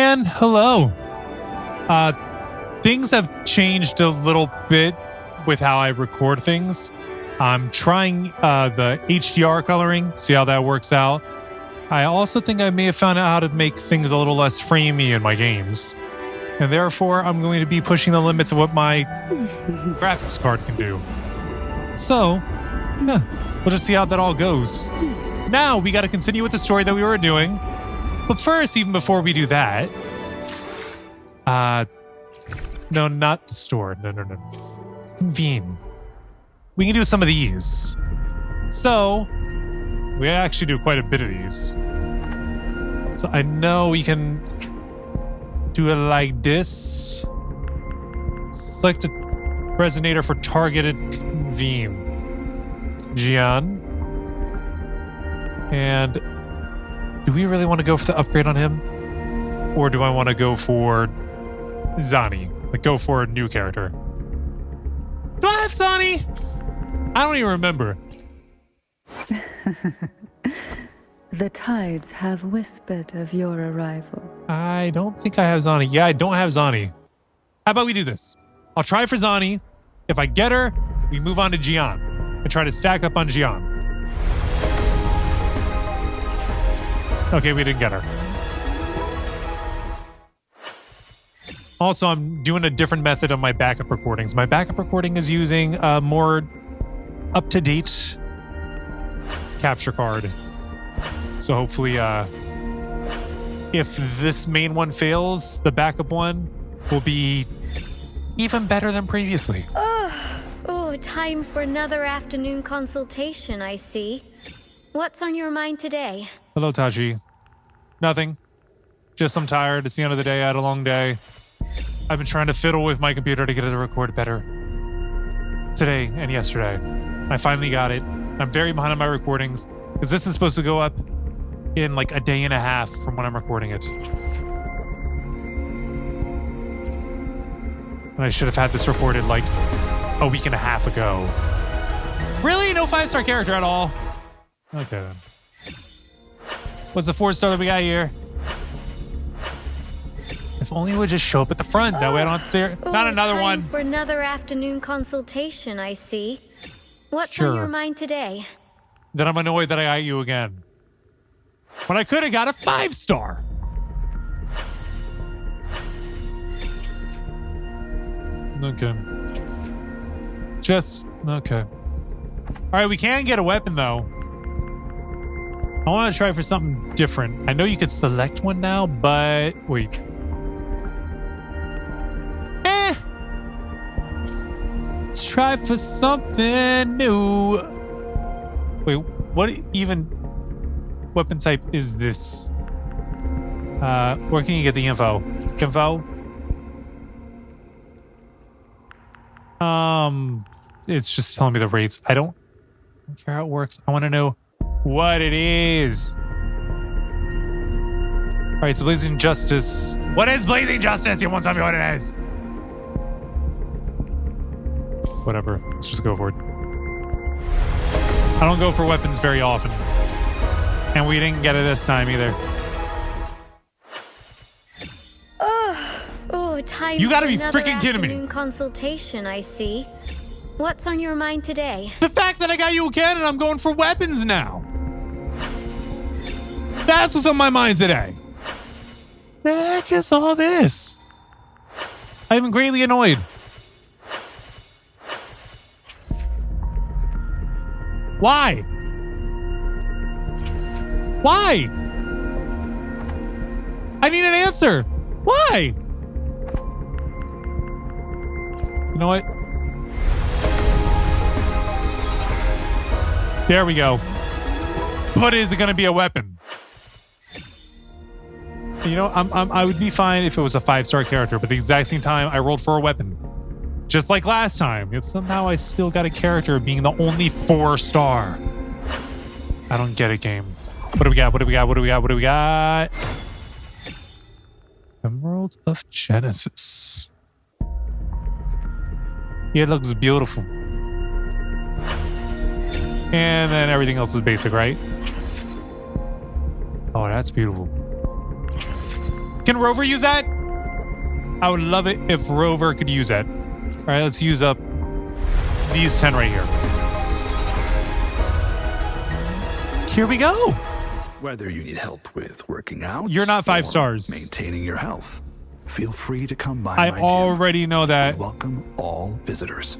again. Hello. Things have changed a little bit with how I record things. I'm trying the HDR coloring, see how that works out. I also think I may have found out how to make things a little less framey in my games. And therefore, I'm going to be pushing the limits of what my graphics card can do. So, yeah, we'll just see how that all goes. Now, we got to continue with the story that we were doing. But first, even before we do that... no, not the store. No. Convene. We can do some of these. So, we actually do quite a bit of these. So I know we can do it like this. Select a resonator for targeted convene. Gian. And do we really want to go for the upgrade on him? Or do I want to go for Zani? Like go for a new character? Do I have Zani? I don't even remember. The tides have whispered of your arrival. I don't think I have Zani. Yeah, I don't have Zani. How about we do this? I'll try for Zani. If I get her, we move on to Gian and try to stack up on Gian. Okay, we didn't get her. Also, I'm doing a different method on my backup recordings. My backup recording is using a more up-to-date capture card. So hopefully, if this main one fails, the backup one will be even better than previously. Oh, time for another afternoon consultation, I see. What's on your mind today? Hello, Taji. Nothing. Just I'm tired. It's the end of the day. I had a long day. I've been trying to fiddle with my computer to get it to record better. Today and yesterday. I finally got it. I'm very behind on my recordings because this is supposed to go up in like a day and a half from when I'm recording it. And I should have had this recorded like a week and a half ago. Really? No 5-star character at all? Okay then. What's the 4-star that we got here? If only it would just show up at the front. That way I don't have to say it. Not another time one. For another afternoon consultation, I see. What's on your mind today? Then I'm annoyed that I got you again. When I could have got a 5-star. Okay. Okay. All right, we can get a weapon though. I want to try for something different. I know you could select one now, but wait. Let's try for something new. Wait, what even weapon type is this? Where can you get the info? It's just telling me the rates. I don't care how it works. I want to know what it is. All right, so Blazing Justice. What is Blazing Justice? You won't tell me what it is. Whatever. Let's just go for it. I don't go for weapons very often. And we didn't get it this time either. Time. You gotta be freaking kidding me. Consultation, I see. What's on your mind today? The fact that I got you again and I'm going for weapons now. That's what's on my mind today. The heck is all this? I'm greatly annoyed. Why? Why? I need an answer. Why? You know what? There we go. But is it going to be a weapon? You know, I would be fine if it was a 5-star character, but at the exact same time, I rolled for a weapon. Just like last time. Yet somehow I still got a character being the only 4-star. I don't get it, game. What do we got? What do we got? What do we got? What do we got? Emerald of Genesis. It looks beautiful. And then everything else is basic, right? Oh, that's beautiful. Can Rover use that? I would love it if Rover could use it. All right, let's use up these 10 right here. Here we go. Whether you need help with working out, You're not 5 or stars. maintaining your health, feel free to come by I my already know gym. that. We welcome all visitors.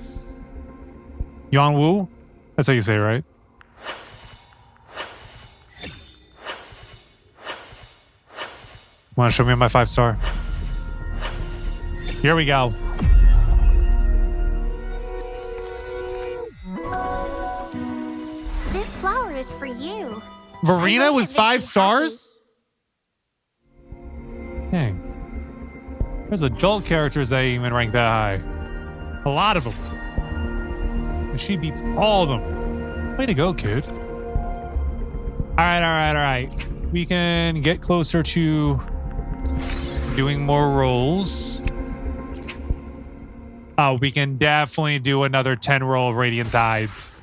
Yangwu? That's how you say it, right? Want to show me my 5-star? Here we go. This flower is for you. Verena I was hope it 5 makes you stars? Dang. There's adult characters that even rank that high. A lot of them. And she beats all of them. Way to go, kid. All right. We can get closer to doing more rolls. Oh, we can definitely do another 10 roll of Radiant Tides.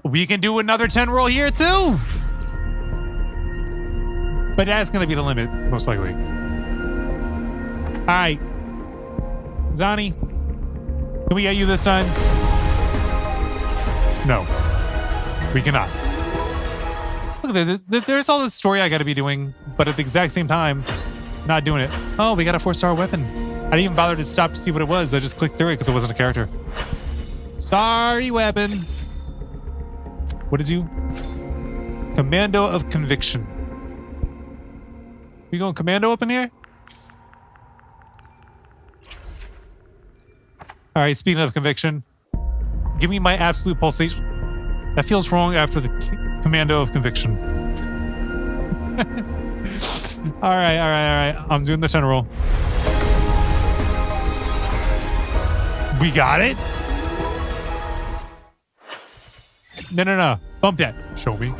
We can do another 10 roll here too. But that's going to be the limit, most likely. All right. Zani, can we get you this time? No. We cannot. Look at this. There's all this story I got to be doing, but at the exact same time, not doing it. Oh, we got a 4-star weapon. I didn't even bother to stop to see what it was. I just clicked through it because it wasn't a character. Sorry, weapon. What is you? Commando of Conviction. We going commando up in here? All right, speaking of conviction, give me my absolute pulsation. That feels wrong after the commando of conviction. All right. I'm doing the 10 roll. We got it? No. Bump that. Show me.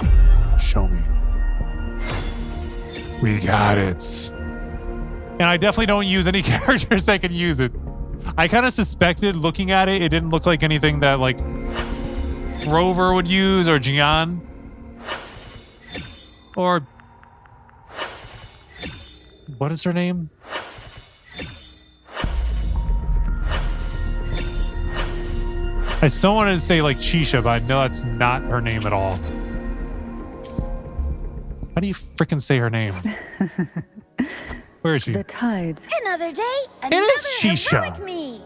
We got it. And I definitely don't use any characters that can use it. I kind of suspected looking at it, it didn't look like anything that like Rover would use or Gian. Or what is her name? I still wanted to say like Chisha, but I know that's not her name at all. How do you freaking say her name? Where is she? The tides. Another day, It is Chisha. heroic me.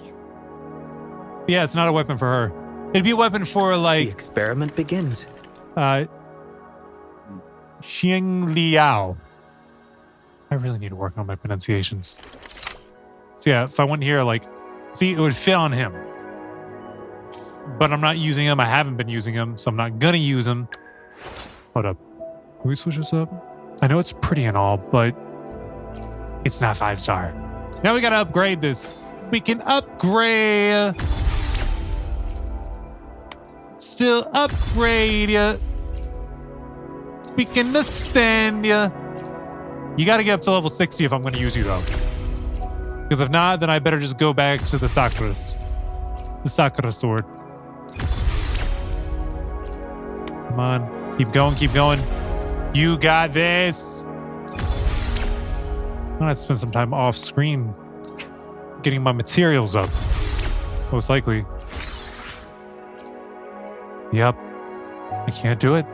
Yeah, it's not a weapon for her. It'd be a weapon for The like experiment begins. Xiang Liao. I really need to work on my pronunciations. So yeah, if I went here, like, see, it would fit on him. But I'm not using him. I haven't been using him, so I'm not gonna use him. Hold up. Can we switch this up? I know it's pretty and all, but it's not 5-star. Now we gotta upgrade this. We can upgrade. Still upgrade ya. We can ascend ya. You gotta get up to level 60 if I'm gonna use you though. Because if not, then I better just go back to the Sakuras. The Sakura sword. Come on. Keep going. You got this. I'm gonna have to spend some time off screen getting my materials up. Most likely. Yep. I can't do it.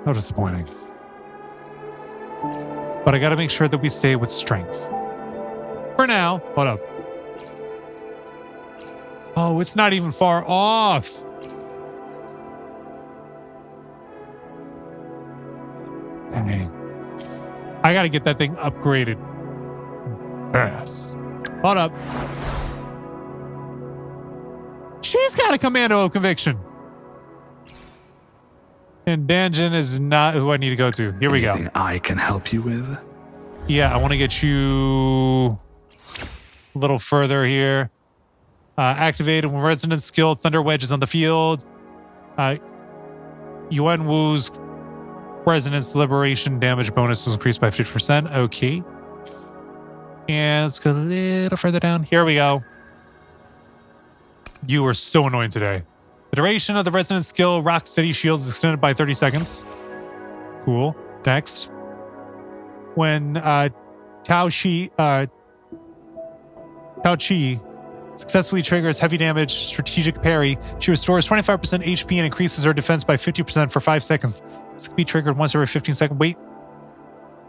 How disappointing. But I gotta make sure that we stay with strength. For now. Hold up. Oh, it's not even far off. Dang. I gotta get that thing upgraded. Yes. Hold up. She's got a commando of conviction. And Danjin is not who I need to go to. Here we go. Anything I can help you with? Yeah, I want to get you a little further here. Activated when resonance skill, Thunder Wedge is on the field. Yuan Wu's resonance liberation damage bonus is increased by 50%. Okay. And let's go a little further down. Here we go. You are so annoying today. The duration of the resonance skill Rock Steady Shield is extended by 30 seconds. Cool. Next. When Tao Chi successfully triggers heavy damage strategic parry, she restores 25% HP and increases her defense by 50% for 5 seconds. This can be triggered once every 15 seconds. Wait.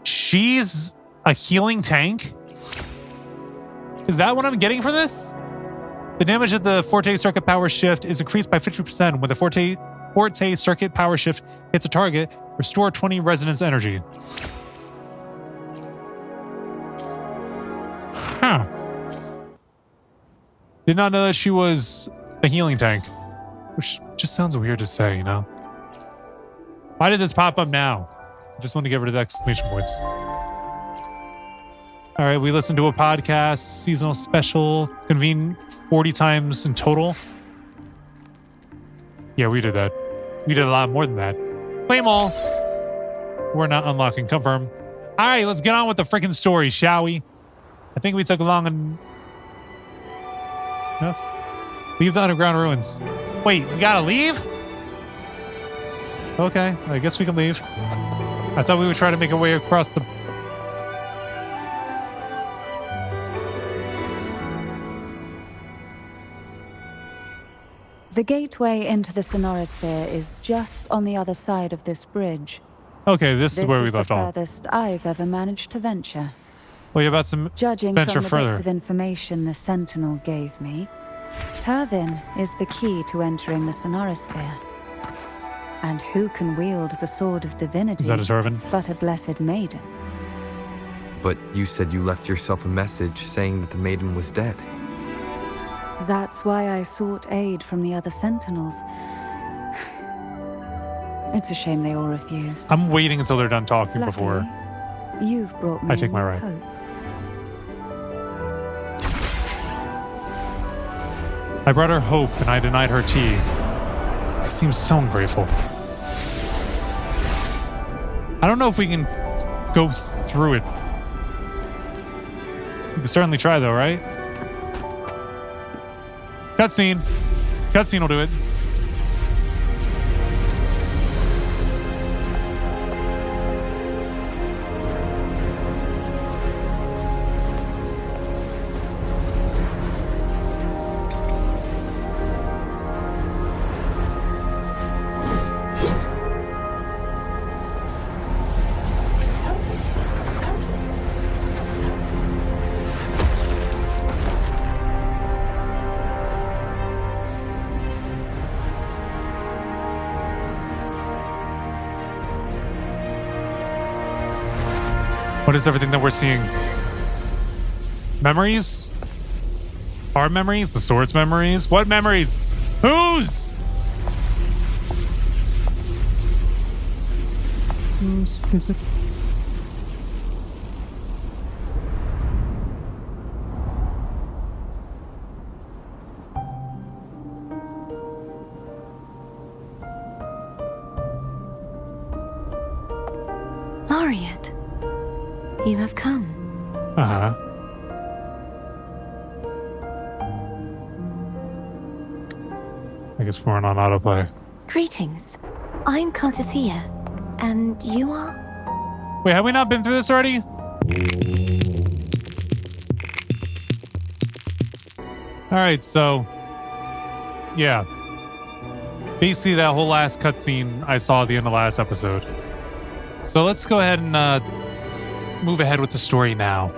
She's a healing tank? Is that what I'm getting for this? The damage of the Forte Circuit Power Shift is increased by 50% when the Forte Circuit Power Shift hits a target. Restore 20 resonance energy. Huh. Did not know that she was a healing tank. Which just sounds weird to say, you know? Why did this pop up now? I just want to get rid of the exclamation points. All right, we listened to a podcast, seasonal special, convened 40 times in total. Yeah, we did that. We did a lot more than that. Claim all. We're not unlocking. Confirm. All right, let's get on with the freaking story, shall we? I think we took long enough. Leave the underground ruins. Wait, we gotta leave? Okay, I guess we can leave. I thought we would try to make our way across the... The gateway into the Sonorosphere is just on the other side of this bridge. Okay, this is where we left off. the furthest I've ever managed to venture. Well, you about some Judging venture from the further. bits of information the Sentinel gave me, Turvin is the key to entering the Sonorosphere. And who can wield the Sword of Divinity Is that a Turvin? but a blessed maiden? But you said you left yourself a message saying that the maiden was dead. That's why I sought aid from the other Sentinels. It's a shame they all refused. I'm waiting until they're done talking before Luckily, you've brought me I take my right. hope. I brought her hope and I denied her tea. I seem so ungrateful. I don't know if we can go through it. We can certainly try though, right? Cutscene. Cutscene will do it. What is everything that we're seeing? Memories? Our memories? The sword's memories? What memories? Whose? Whose is it? Laureate, you have come. Uh-huh. I guess we're on autoplay. Greetings. I'm Cartathea, and you are? Wait, have we not been through this already? Alright, so... yeah. Basically, that whole last cutscene I saw at the end of last episode. So let's go ahead and move ahead with the story now.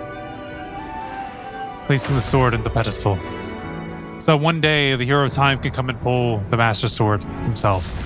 Placing the sword in the pedestal. So one day, the hero of time can come and pull the Master Sword himself.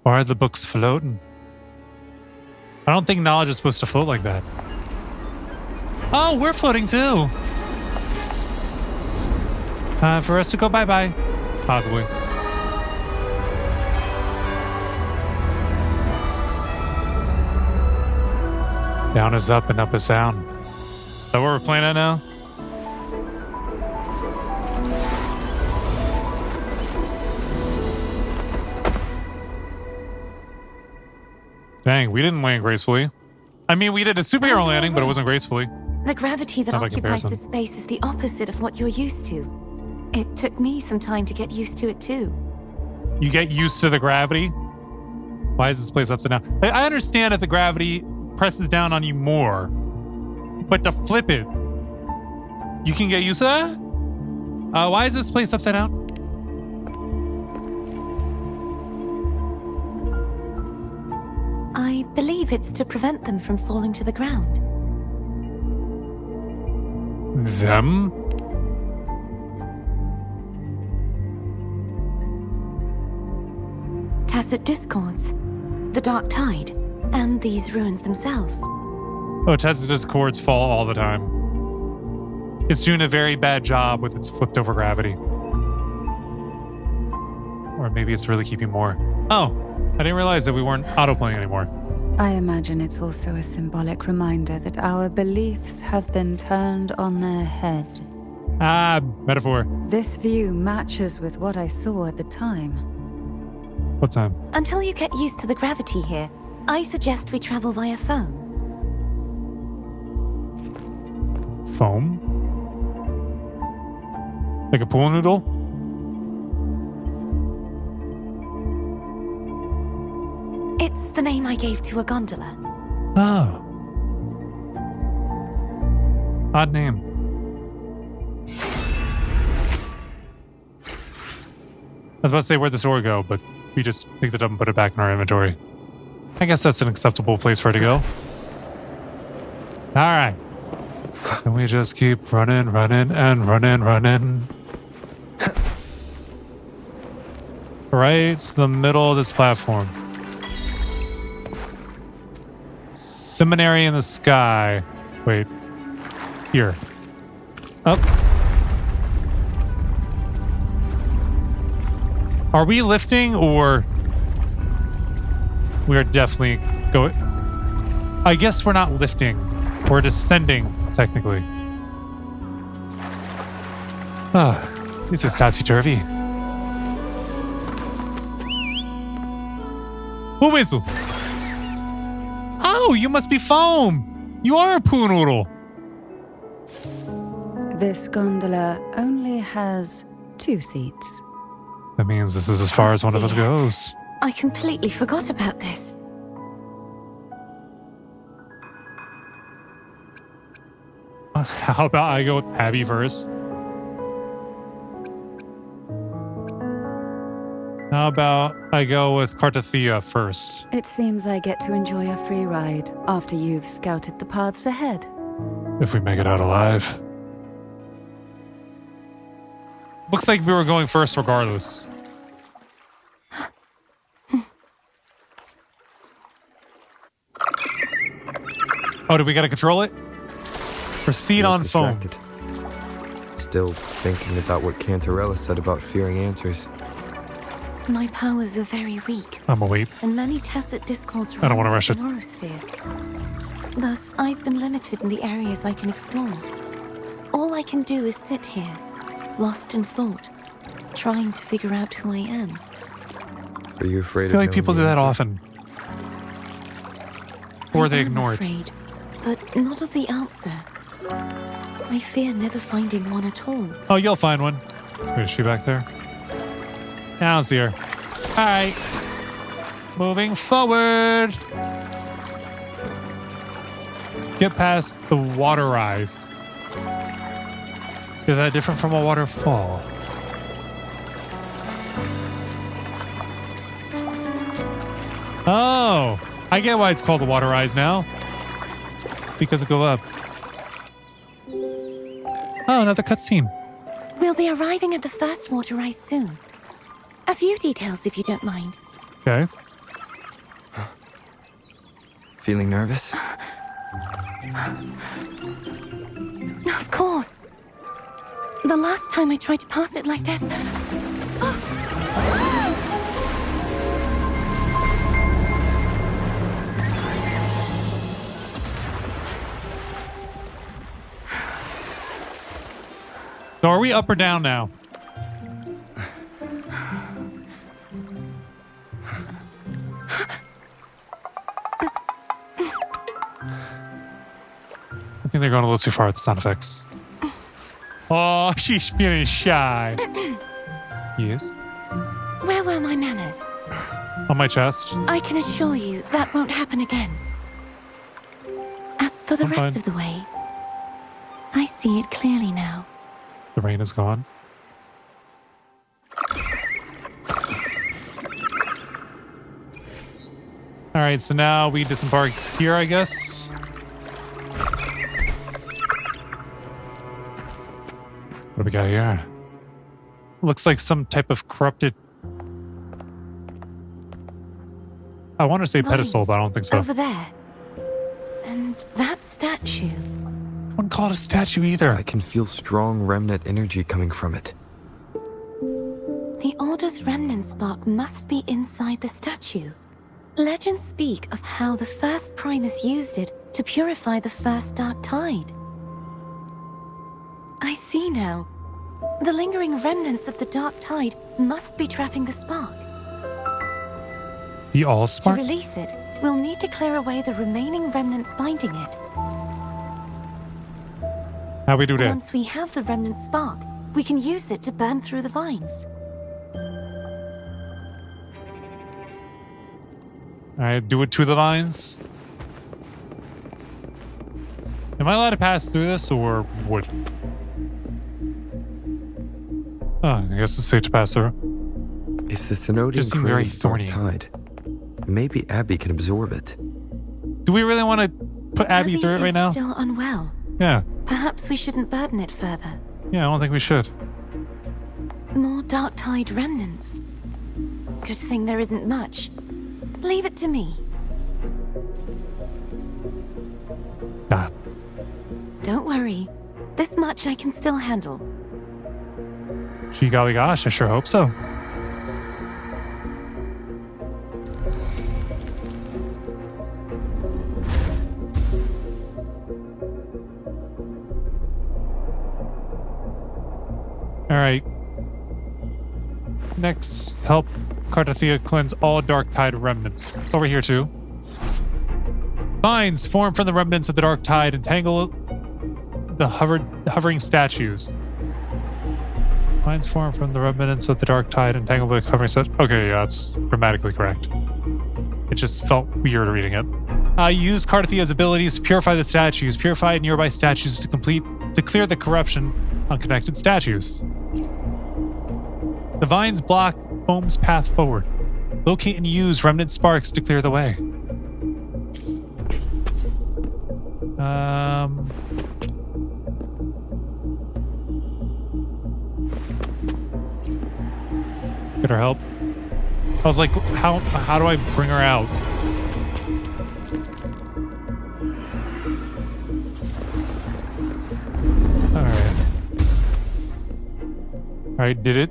Why are the books floating? I don't think knowledge is supposed to float like that. Oh, we're floating too. For us to go bye-bye. Possibly. Down is up and up is down. Is that what we're playing at now? Dang, we didn't land gracefully. I mean, we did a superhero landing, but it wasn't gracefully. The gravity that Not by occupies comparison. this space is the opposite of what you're used to. It took me some time to get used to it too. You get used to the gravity? Why is this place upside down? I understand if the gravity presses down on you more, but to flip it, you can get used to that? Why is this place upside down? I believe it's to prevent them from falling to the ground. Them? Tacit discords, the dark tide, and these ruins themselves. Oh, Tacit discords fall all the time. It's doing a very bad job with its flipped over gravity. Or maybe it's really keeping more. Oh, I didn't realize that we weren't autoplaying anymore. I imagine it's also a symbolic reminder that our beliefs have been turned on their head. Ah, metaphor. This view matches with what I saw at the time. What time? Until you get used to the gravity here, I suggest we travel via phone. Foam? Like a pool noodle? It's the name I gave to a gondola. Oh. Odd name. I was about to say where'd the sword go, but we just picked it up and put it back in our inventory. I guess that's an acceptable place for it to go. Alright. And we just keep running, running, and running, running. Right to the middle of this platform. Seminary in the sky. Wait. Here. Up. Are we lifting or... We are definitely going... I guess we're not lifting. We're descending, technically. Ah, this is topsy-turvy. Who whistle? Oh, you must be foam. You are a poo noodle. This gondola only has 2 seats. That means this is as far as one of us goes. I completely forgot about this. How about I go with Abby first? How about I go with Cartathea first? It seems I get to enjoy a free ride after you've scouted the paths ahead. If we make it out alive. Looks like we were going first regardless. Oh, do we gotta control it? Proceed on phone. Still thinking about what Cantarella said about fearing answers. My powers are very weak, I'm gonna wait. and many tacit discords I don't wanna run rush it. the Sonorosphere. Thus, I've been limited in the areas I can explore. All I can do is sit here, lost in thought, trying to figure out who I am. Are you afraid I of feel like knowing people the do that answer? often. Or they I am ignore it. afraid, but not of the answer. I fear never finding one at all. Oh, you'll find one. Is she back there? Yeah, I don't see her. Alright. Moving forward. Get past the water rise. Is that different from a waterfall? Oh, I get why it's called a water rise now. Because it go up. Oh, another cutscene. We'll be arriving at the first water rise soon. A few details, if you don't mind. Okay. Feeling nervous? Of course. The last time I tried to pass it like this... So are we up or down now? I think they're going a little too far with the sound effects. Oh, she's feeling shy. Yes. Where were my manners? On my chest. I can assure you that won't happen again. As for the I'm rest fine. of the way, I see it clearly now. The rain is gone. All right, so now we disembark here, I guess. What do we got here? Looks like some type of corrupted... I want to say pedestal, but I don't think so. Over there. And that statue. I wouldn't call it a statue either. I can feel strong remnant energy coming from it. The Order's remnant spark must be inside the statue. Legends speak of how the first Primus used it to purify the first Dark Tide. I see now. The lingering remnants of the Dark Tide must be trapping the spark. The To Allspark? release it, we'll need to clear away the remaining remnants binding it. How we do that? Once we have the remnant spark, we can use it to burn through the vines. All right, do it to the vines. Am I allowed to pass through this, or would? Oh, I guess it's safe to pass through. If the Thenodian Just seem very creates Dark thorny. Tide, maybe Abby can absorb it. Do we really want to put Abby through it right is now? Still unwell. Yeah. Perhaps we shouldn't burden it further. Yeah, I don't think we should. More Dark Tide remnants. Good thing there isn't much. Leave it to me. That's... Don't worry. This much I can still handle. Gee golly gosh, I sure hope so. All right. Next, help Cardathea cleanse all Dark Tide remnants. Over here too. Vines form from the remnants of the Dark Tide and tangle the hovering statues. Vines form from the remnants of the Dark Tide and tangle the hovering statues. Okay, yeah, that's grammatically correct. It just felt weird reading it. Use Cardathea's abilities to purify the statues. Purify nearby statues to clear the corruption on connected statues. The vines block foam's path forward. Locate and use remnant sparks to clear the way. Get her help. I was like, how do I bring her out? Alright. Alright, did it?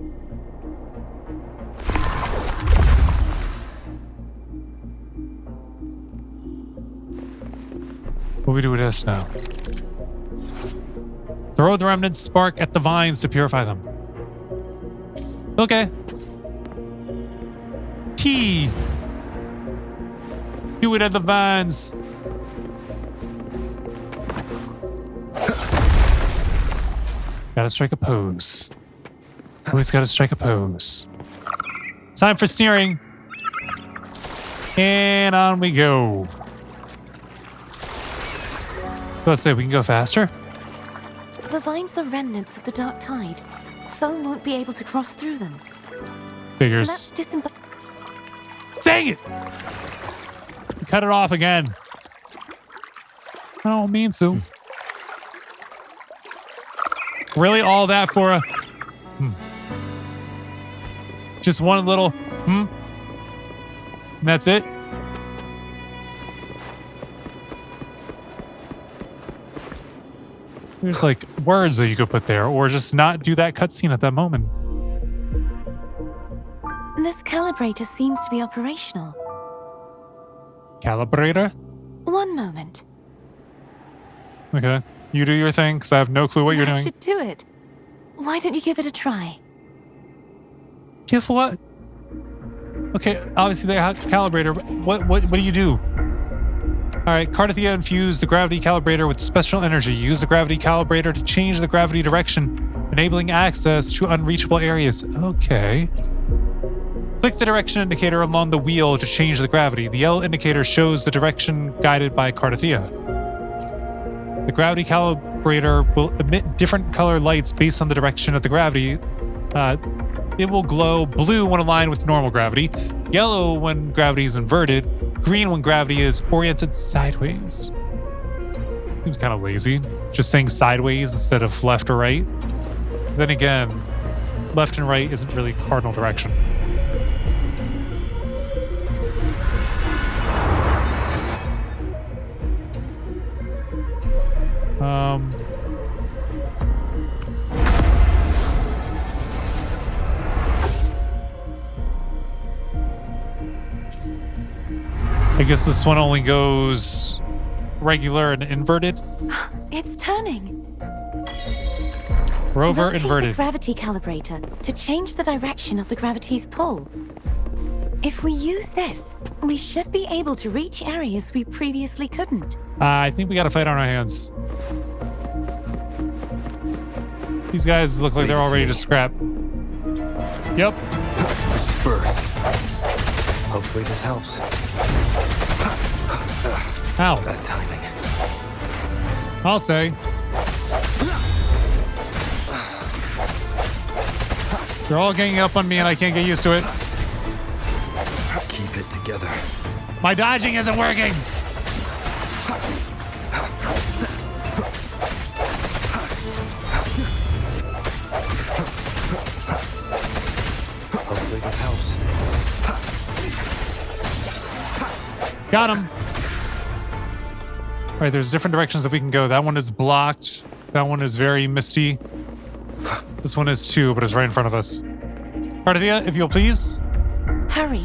What do we do with this now? Throw the remnant spark at the vines to purify them. Okay. T. Do it at the vines. Gotta strike a pose. Always gotta strike a pose. Time for steering. And on we go. Let's say we can go faster. The vines are remnants of the Dark Tide. Foam won't be able to cross through them. Figures. Let's disembark. Dang it! Cut it off again. I don't mean to. Really, all that for a... Just one little... And that's it? There's like words that you could put there, or just not do that cutscene at that moment. This calibrator seems to be operational. Calibrator? One moment. Okay. You do your thing, because I have no clue what you're That doing. should do it. Why don't you give it a try? Give what? Okay, obviously they have calibrator. What do you do? All right, Cardathia infused the gravity calibrator with special energy. Use the gravity calibrator to change the gravity direction, enabling access to unreachable areas. Okay. Click the direction indicator along the wheel to change the gravity. The yellow indicator shows the direction guided by Cardathia. The gravity calibrator will emit different color lights based on the direction of the gravity. It will glow blue when aligned with normal gravity, yellow when gravity is inverted, green when gravity is oriented sideways. Seems kind of lazy, just saying sideways instead of left or right. Then again, left and right isn't really cardinal direction. I guess this one only goes regular and inverted. It's turning. Rover Rotate inverted. the gravity calibrator to change the direction of the gravity's pull. If we use this, we should be able to reach areas we previously couldn't. I think we got a fight on our hands. These guys look like they're all ready to scrap. Yep. Birth. Hopefully this helps. Ow. Bad timing. I'll say. They're all ganging up on me and I can't get used to it. Keep it together. My dodging isn't working. Hopefully this helps. Got him. All right, there's different directions that we can go. That one is blocked. That one is very misty. This one is too, but it's right in front of us. Cardathia, if you'll please. Hurry.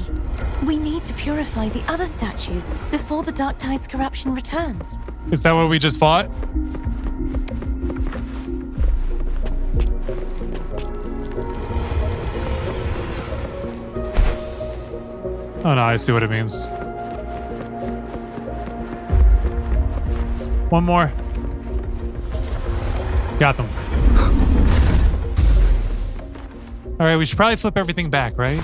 We need to purify the other statues before the Dark Tide's corruption returns. Is that what we just fought? Oh no, I see what it means. One more. Got them. All right, we should probably flip everything back, right?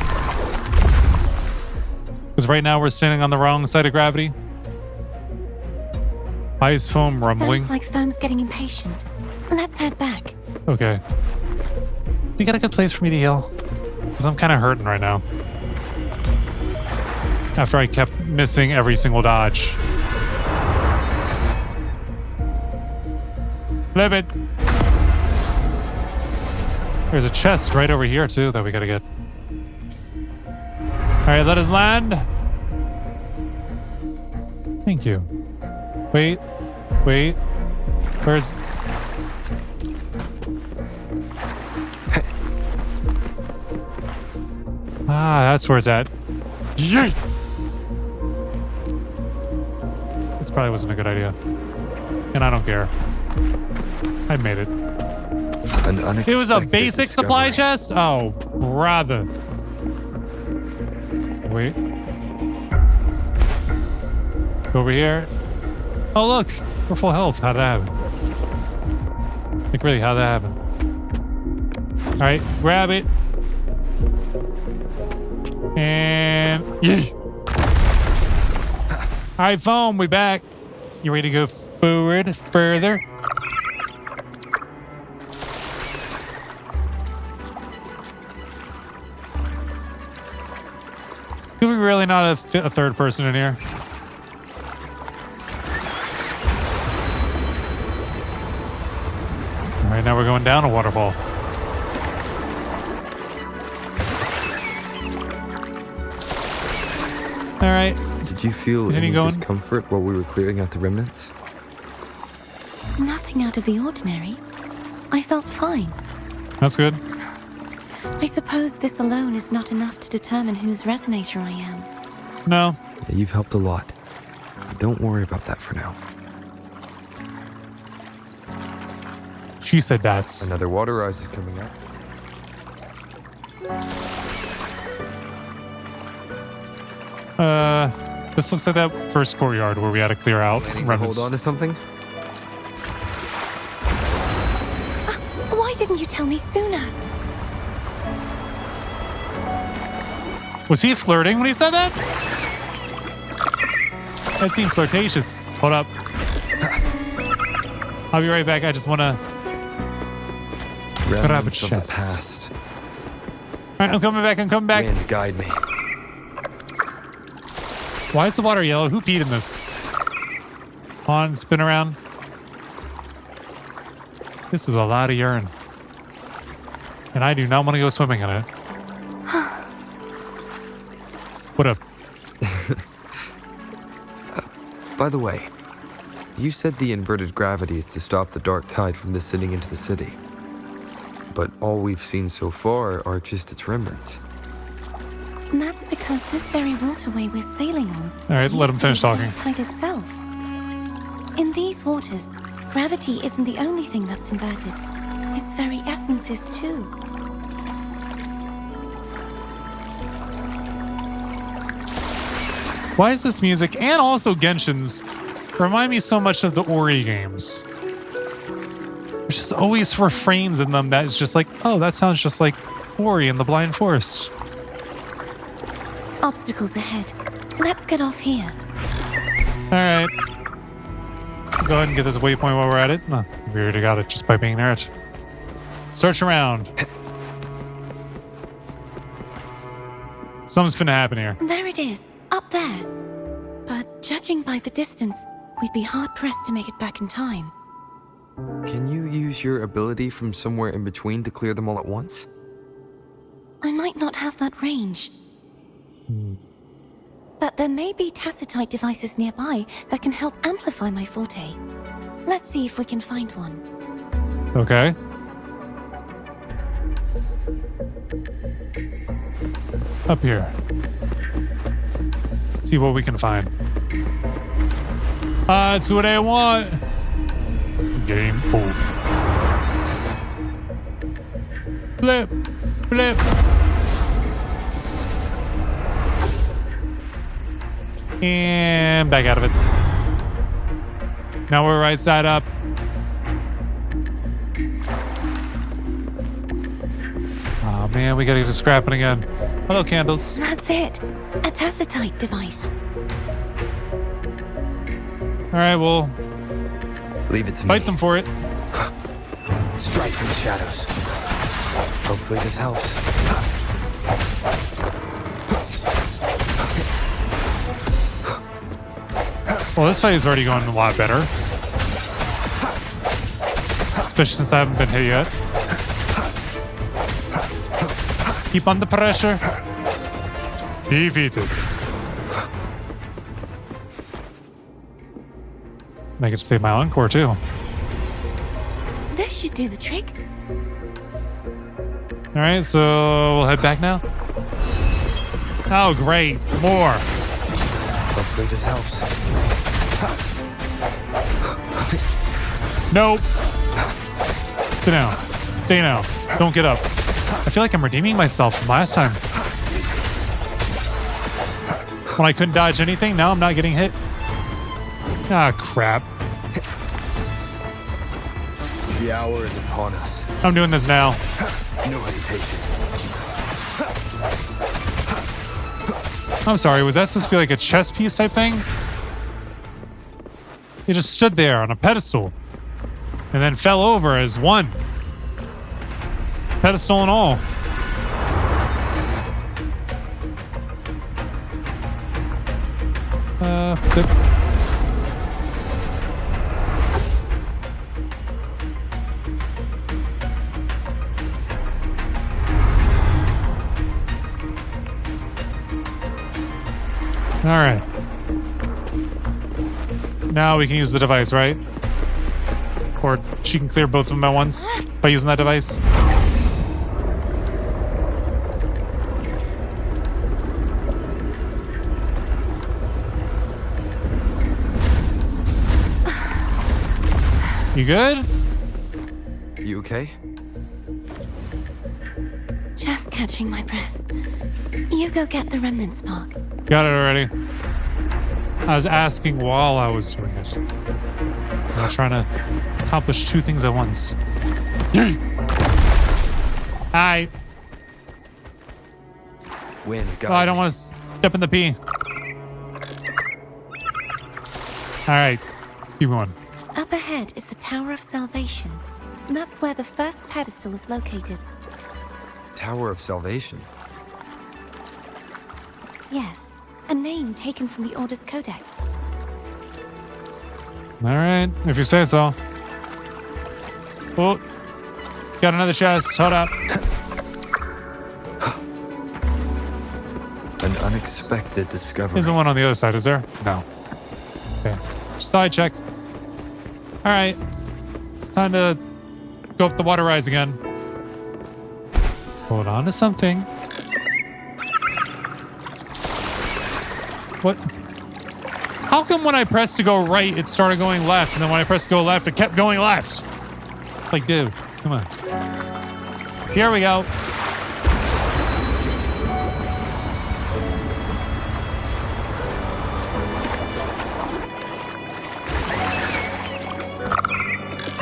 Because right now we're standing on the wrong side of gravity. Ice foam rumbling. Sounds like Foam's getting impatient. Let's head back. Okay. You got a good place for me to heal? Because I'm kind of hurting right now. After I kept missing every single dodge. Flip it. There's a chest right over here, too, that we gotta get. All right, let us land. Thank you. Wait. Where's... Ah, that's where it's at. Yay! This probably wasn't a good idea. And I don't care. I made it. It was a basic supply chest? Oh, brother. Wait. Go over here. Oh, look. We're full health. How'd that happen? Like, really, how'd that happen? All right, grab it. And... Yay! All right, Foam, we back. You ready to go forward, further? Could we really not have fit a third person in here? All right, now we're going down a waterfall. All right. Did you feel any going? discomfort while we were clearing out the remnants? Nothing out of the ordinary. I felt fine. That's good. I suppose this alone is not enough to determine whose resonator I am. No. Yeah, you've helped a lot. But don't worry about that for now. She said that's. Another water rise is coming up. This looks like that first courtyard where we had to clear out remnants. Hold on to something? Why didn't you tell me sooner? Was he flirting when he said that? That seemed flirtatious. Hold up. I'll be right back. I just want to grab a Remnants of the chest. past. All right, I'm coming back. I'm coming back. Wind, guide me. Why is the water yellow? Who peed in this? On, spin around. This is a lot of urine. And I do not want to go swimming in it. What up? By the way, you said the inverted gravity is to stop the dark tide from descending into the city. But all we've seen so far are just its remnants. And that's because this very waterway we're sailing on. All right, let him used to finish be the talking. Tide itself. In these waters, gravity isn't the only thing that's inverted. Its very essence is too. Why is this music and also Genshin's remind me so much of the Ori games? There's just always refrains in them that is just like, oh, that sounds just like Ori in the Blind Forest. Obstacles ahead. Let's get off here. All right. Go ahead and get this waypoint while we're at it. No, we already got it just by being near it. Search around. Something's finna happen here. There it is, up there. But judging by the distance, we'd be hard-pressed to make it back in time. Can you use your ability from somewhere in between to clear them all at once? I might not have that range. But there may be tacitite devices nearby that can help amplify my forte. Let's see if we can find one. Okay. Up here. Let's see what we can find. That's what I want. Game over. Flip. Flip. And back out of it. Now we're right side up. Oh man, we gotta get to scrapping again. Hello, candles. That's it. A tacitite device. All right, well, Leave it to fight me. them for it. Strike from the shadows. Hopefully this helps. Well, this fight is already going a lot better. Especially since I haven't been hit yet. Keep under pressure. Defeated. And I get to save my encore too. This should do the trick. All right, so we'll head back now. Oh, great. More. Hopefully this helps. Nope. Sit down. Stay down. Don't get up. I feel like I'm redeeming myself from last time. When I couldn't dodge anything, now I'm not getting hit. Ah, crap. The hour is upon us. I'm doing this now. No hesitation. I'm sorry, was that supposed to be like a chess piece type thing? It just stood there on a pedestal and then fell over as one. Pedestal and all. Flip. All right. Now we can use the device, right? Or she can clear both of them at once by using that device. You good? You okay? Just catching my breath. You go get the remnant spark. Got it already. I was asking while I was doing it. I'm not trying to accomplish two things at once. Hi. Wind got Oh, I don't me. want to step in the pee. All right. Let's keep going. Up ahead is the Tower of Salvation. That's where the first pedestal is located. Tower of Salvation. Yes, a name taken from the Order's Codex. All right. If you say so. Oh. Got another chest. Hold up. An unexpected discovery. Isn't one on the other side, is there? No. Okay. Just thought I'd check. All right. Time to go up the water rise again. Hold on to something. What? How come when I pressed to go right, it started going left, and then when I pressed to go left, it kept going left? Like, dude, come on. Here we go.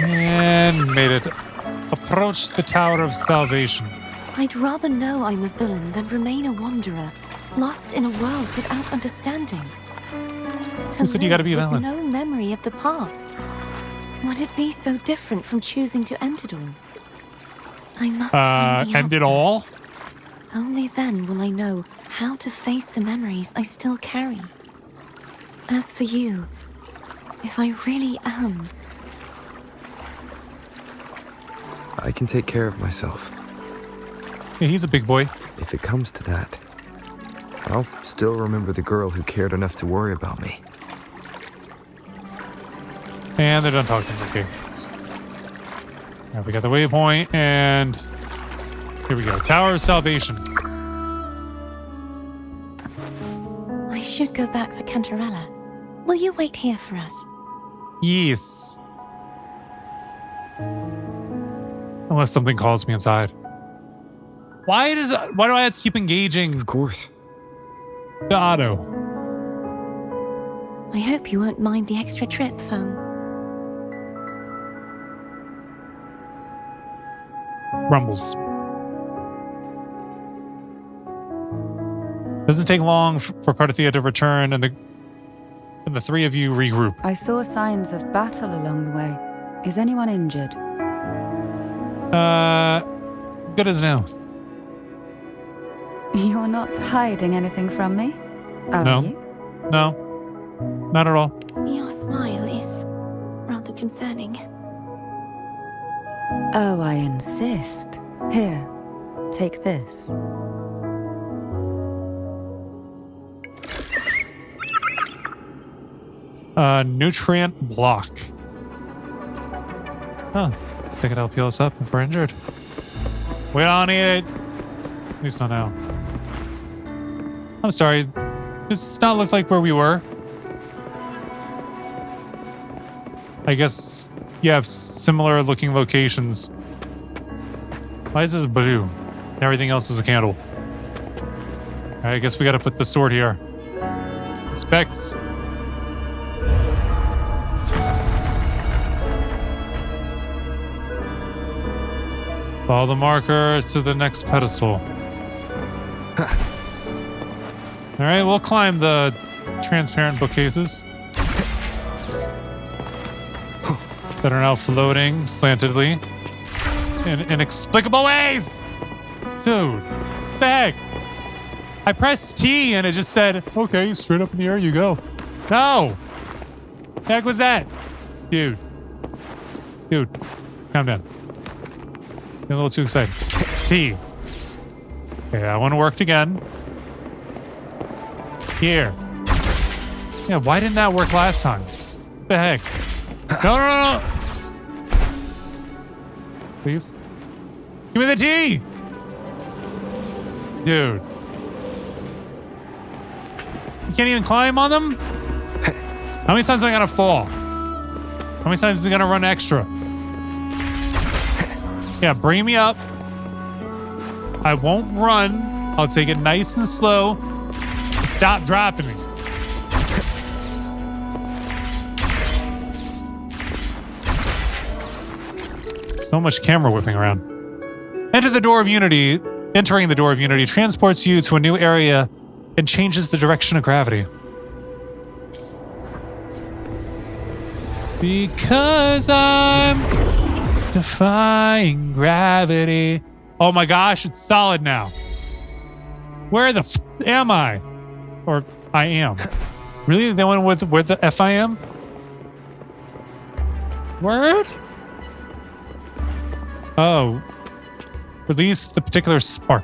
And made it. Approach the Tower of Salvation. I'd rather know I'm a villain than remain a wanderer, lost in a world without understanding. Who said you gotta be a live with villain? no memory of the past. Would it be so different from choosing to end it all? I must find the End it answer. all? Only then will I know how to face the memories I still carry. As for you, if I really am, I can take care of myself. Yeah, he's a big boy. If it comes to that, I'll still remember the girl who cared enough to worry about me. And they're done talking. Okay. Now we got the waypoint, and here we go. Tower of Salvation. I should go back for Cantarella. Will you wait here for us? Yes. Unless something calls me inside. Why do I have to keep engaging Of course. the auto? I hope you won't mind the extra trip, phone. Rumbles. Doesn't take long for Carthia to return, and the three of you regroup. I saw signs of battle along the way. Is anyone injured? Good as new. You're not hiding anything from me? Are No. you? No, not at all. Your smile is rather concerning. Oh, I insist. Here, take this. Nutrient block. Huh. Think it'll heal us up if we're injured. We don't need it. At least not now. I'm sorry. This does not look like where we were. I guess you have similar looking locations. Why is this blue? And everything else is a candle. Alright, I guess we gotta put the sword here. Inspect. Follow the marker to the next pedestal. Alright, we'll climb the transparent bookcases that are now floating slantedly in inexplicable ways! Dude, what the heck? I pressed T and it just said, okay, straight up in the air you go. No! The heck was that? Dude, calm down. Getting a little too excited. T. Okay, that one worked again. Here. Yeah, why didn't that work last time? What the heck? No. Please. Give me the T! Dude. You can't even climb on them? How many times am I gonna fall? How many times is it gonna run extra? Yeah, bring me up. I won't run. I'll take it nice and slow. Stop dropping me. So much camera whipping around. Entering the door of Unity transports you to a new area and changes the direction of gravity. Because I'm defying gravity. Oh my gosh, it's solid now. Where the am I? Or I am. Really? The one with where the F I am? Word? Oh. Release the particular spark.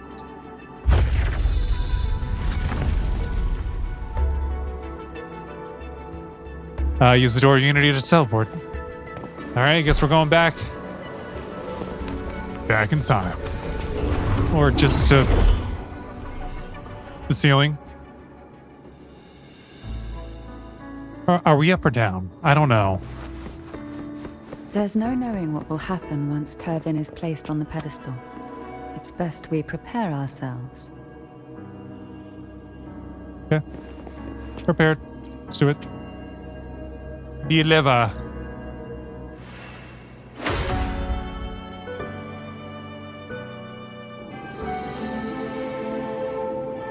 Use the door of Unity to teleport. Alright, I guess we're going back. Back in time. Or just to the ceiling. Are we up or down? I don't know. There's no knowing what will happen once Turvin is placed on the pedestal. It's best we prepare ourselves. Okay. Prepared. Let's do it. Deliver.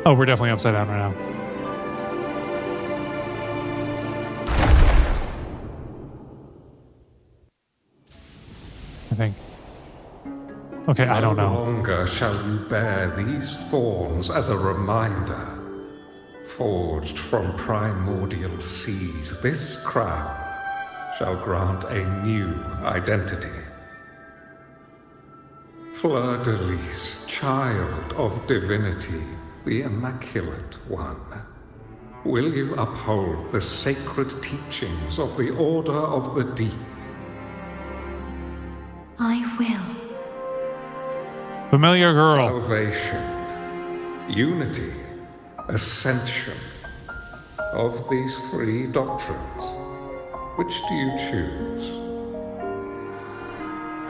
Oh, we're definitely upside down right now. I think. Okay, I don't know. No longer shall you bear these thorns as a reminder. Forged from primordial seas, this crown shall grant a new identity. Fleur-de-Lis, child of divinity, the Immaculate One, will you uphold the sacred teachings of the Order of the Deep? I will. Familiar girl. Salvation, unity, ascension. Of these three doctrines, which do you choose?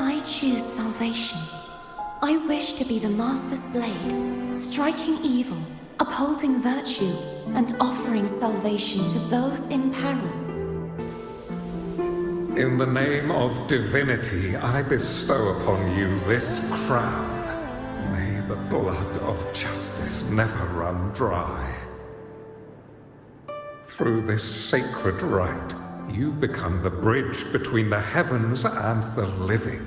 I choose salvation. I wish to be the Master's blade, striking evil, upholding virtue, and offering salvation to those in peril. In the name of divinity, I bestow upon you this crown. May the blood of justice never run dry. Through this sacred rite, you become the bridge between the heavens and the living.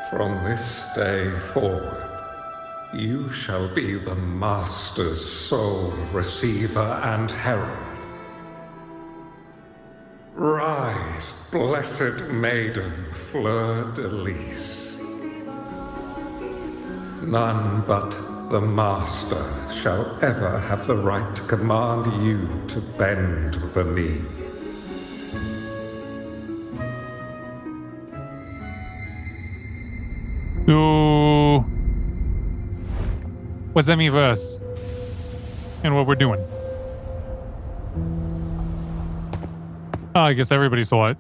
From this day forward, you shall be the Master's sole receiver and herald. Rise, blessed maiden Fleur-de-Lis. None but the Master shall ever have the right to command you to bend the knee. So, what's that mean for us? And what we're doing? Oh, I guess everybody saw it.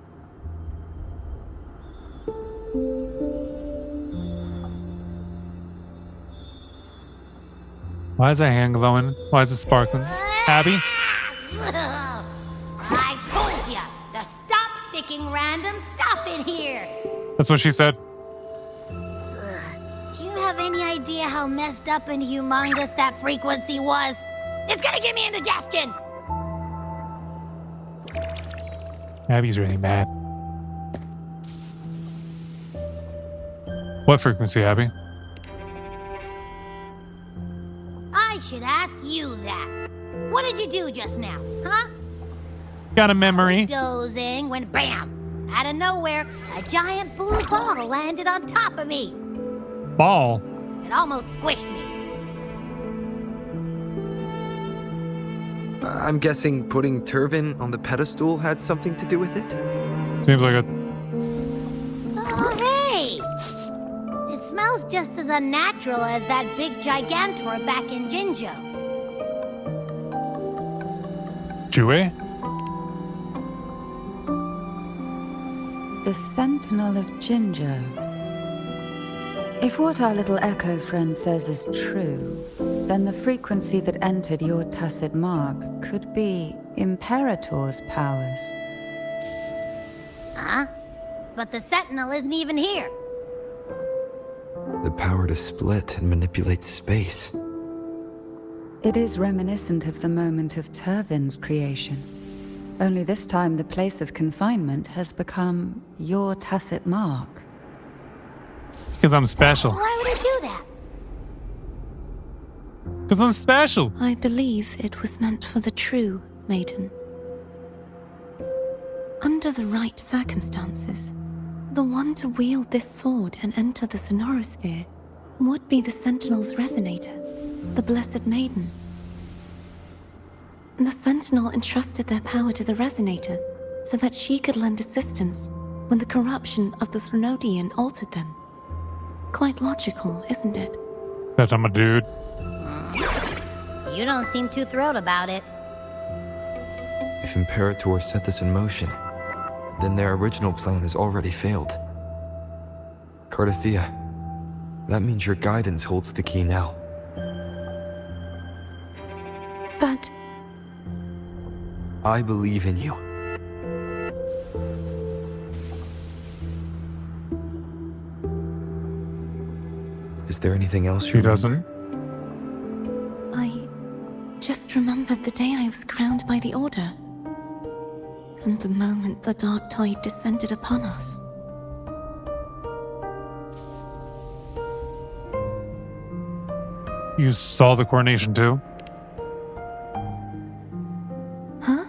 Why is that hand glowing? Why is it sparkling? Abby? I told ya to stop sticking random stuff in here. That's what she said. Do you have any idea how messed up and humongous that frequency was? It's gonna give me indigestion. Abby's really mad. What frequency, Abby? I should ask you that. What did you do just now, huh? Got a memory. Dozing when bam! Out of nowhere, a giant blue ball landed on top of me. Ball? It almost squished me. I'm guessing putting Turvin on the pedestal had something to do with it? Seems like it. Oh, hey! It smells just as unnatural as that big gigantor back in Jinjo. Jue? The Sentinel of Jinjo. If what our little echo friend says is true, then the frequency that entered your tacit mark could be Imperator's powers. Huh? But the Sentinel isn't even here. The power to split and manipulate space. It is reminiscent of the moment of Turvin's creation. Only this time the place of confinement has become your tacit mark. Because I'm special. Why would it do that? Because I'm special. I believe it was meant for the true maiden. Under the right circumstances, the one to wield this sword and enter the Sonorosphere would be the Sentinel's resonator, the Blessed Maiden. The Sentinel entrusted their power to the Resonator so that she could lend assistance when the corruption of the Threnodian altered them. Quite logical, isn't it? Except I'm a dude. You don't seem too thrilled about it. If Imperator set this in motion, then their original plan has already failed. Cardathea, that means your guidance holds the key now. But I believe in you. Is there anything else you She doesn't. I just remembered the day I was crowned by the Order. And the moment the dark tide descended upon us. You saw the coronation too? Huh?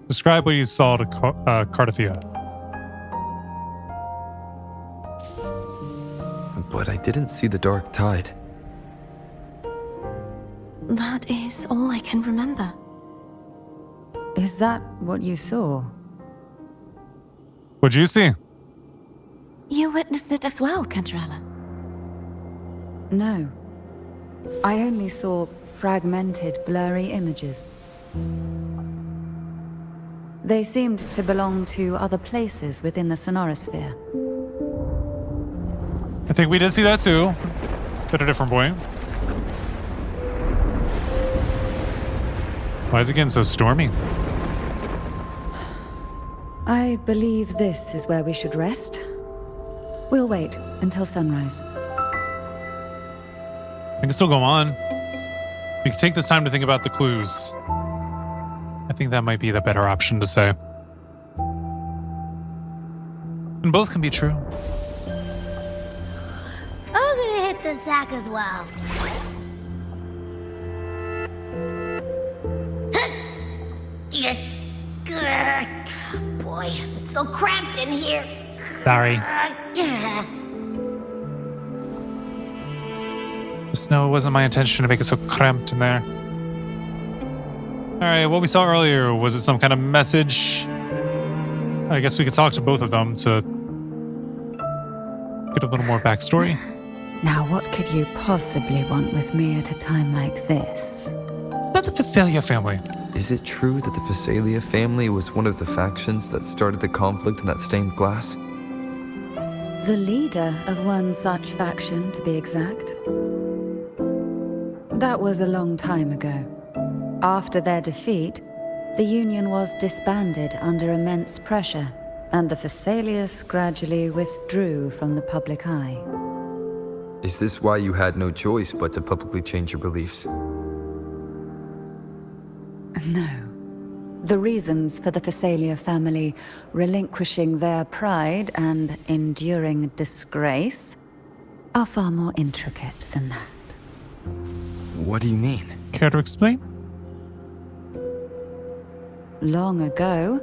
Describe what you saw to Cardathea. But I didn't see the dark tide. That is all I can remember. Is that what you saw? What'd you see? You witnessed it as well, Cantarella. No. I only saw fragmented, blurry images. They seemed to belong to other places within the Sonorosphere. I think we did see that too. At a different point. Why is it getting so stormy? I believe this is where we should rest. We'll wait until sunrise. We can still go on. We can take this time to think about the clues. I think that might be the better option to say. And both can be true. I'm gonna hit the sack as well. Boy, it's so cramped in here. Sorry. Just know it wasn't my intention to make it so cramped in there. Alright, what we saw earlier, was it some kind of message? I guess we could talk to both of them to get a little more backstory. Now, what could you possibly want with me at a time like this? About the Visalia family. Is it true that the Visalia family was one of the factions that started the conflict in that stained glass? The leader of one such faction, to be exact. That was a long time ago. After their defeat, the Union was disbanded under immense pressure, and the Thessalius gradually withdrew from the public eye. Is this why you had no choice but to publicly change your beliefs? No. The reasons for the Thessalia family relinquishing their pride and enduring disgrace are far more intricate than that. What do you mean? Care to explain? Long ago,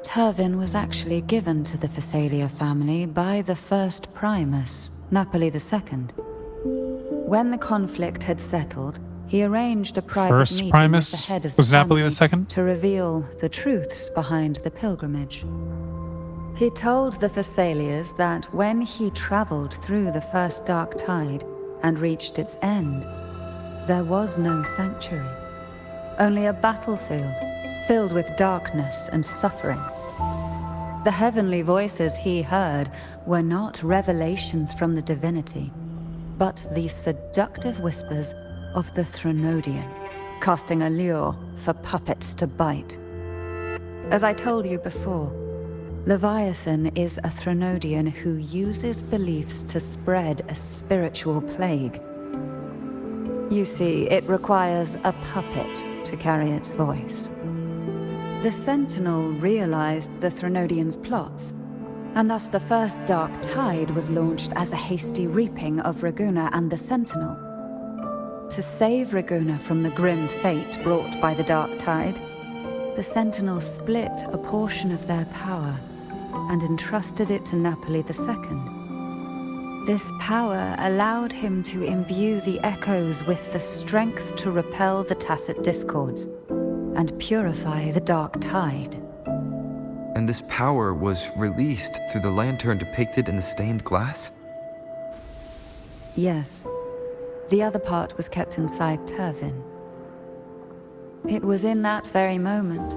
Turvin was actually given to the Visalia family by the first Primus, Napoli II. When the conflict had settled, he arranged a private First meeting Primus with the head of the was Napoli family II? to reveal the truths behind the pilgrimage. He told the Thessalias that when he traveled through the first dark tide and reached its end, there was no sanctuary, only a battlefield filled with darkness and suffering. The heavenly voices he heard were not revelations from the divinity, but the seductive whispers of the Threnodian, casting a lure for puppets to bite. As I told you before, Leviathan is a Threnodian who uses beliefs to spread a spiritual plague. You see, it requires a puppet to carry its voice. The Sentinel realized the Threnodian's plots, and thus the first Dark Tide was launched as a hasty reaping of Raguna and the Sentinel. To save Raguna from the grim fate brought by the Dark Tide, the Sentinel split a portion of their power and entrusted it to Napoli II. This power allowed him to imbue the echoes with the strength to repel the tacit discords and purify the Dark Tide. And this power was released through the lantern depicted in the stained glass? Yes. The other part was kept inside Turvin. It was in that very moment,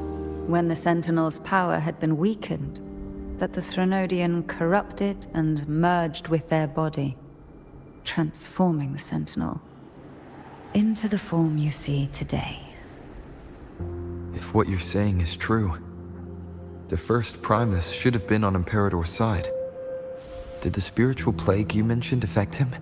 when the Sentinel's power had been weakened, that the Threnodian corrupted and merged with their body, transforming the Sentinel into the form you see today. If what you're saying is true, the first Primus should have been on Imperator's side. Did the spiritual plague you mentioned affect him?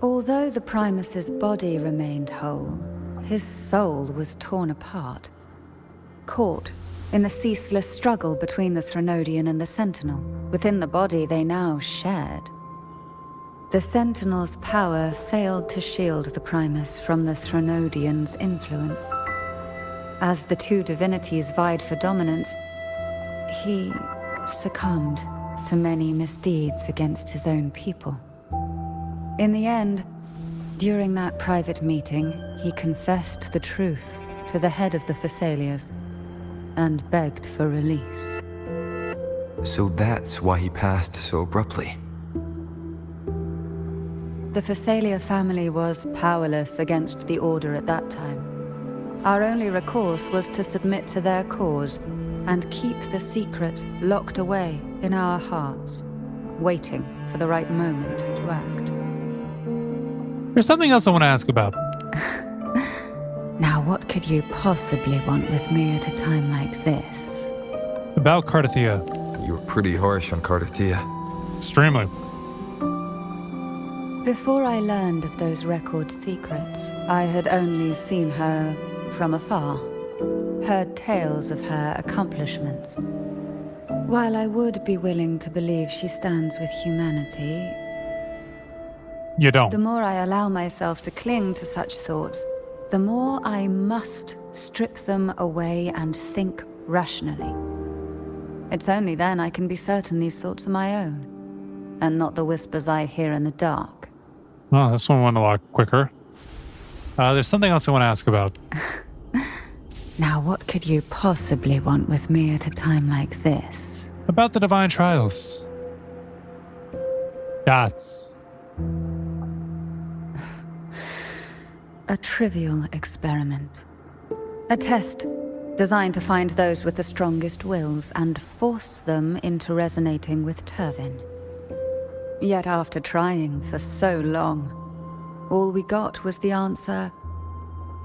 Although the Primus's body remained whole, his soul was torn apart, caught in the ceaseless struggle between the Threnodian and the Sentinel. Within the body they now shared. The Sentinel's power failed to shield the Primus from the Threnodian's influence. As the two divinities vied for dominance, he succumbed to many misdeeds against his own people. In the end, during that private meeting, he confessed the truth to the head of the Thessalias and begged for release. So that's why he passed so abruptly. The Thessalia family was powerless against the Order at that time. Our only recourse was to submit to their cause and keep the secret locked away in our hearts, waiting for the right moment to act. There's something else I want to ask about. Now, what could you possibly want with me at a time like this? About Cardathia. You were pretty harsh on Cardathia. Extremely. Before I learned of those record secrets, I had only seen her from afar, heard tales of her accomplishments. While I would be willing to believe she stands with humanity, You don't. the more I allow myself to cling to such thoughts, the more I must strip them away and think rationally. It's only then I can be certain these thoughts are my own, and not the whispers I hear in the dark. Oh, this one went a lot quicker. There's something else I want to ask about. Now, what could you possibly want with me at a time like this? About the Divine Trials. That's... A trivial experiment. A test designed to find those with the strongest wills and force them into resonating with Turvin. Yet after trying for so long, all we got was the answer,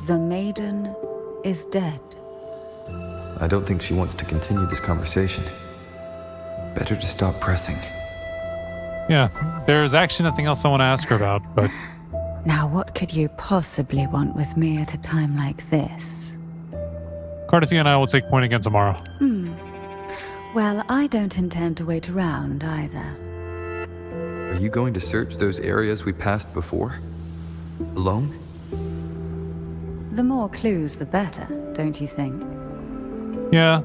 "The maiden is dead." I don't think she wants to continue this conversation. Better to stop pressing. Yeah, there's actually nothing else I want to ask her about, but... Now, what could you possibly want with me at a time like this? Cardathia and I will take point again tomorrow. Well, I don't intend to wait around either. Are you going to search those areas we passed before? Alone? The more clues, the better, don't you think? Yeah.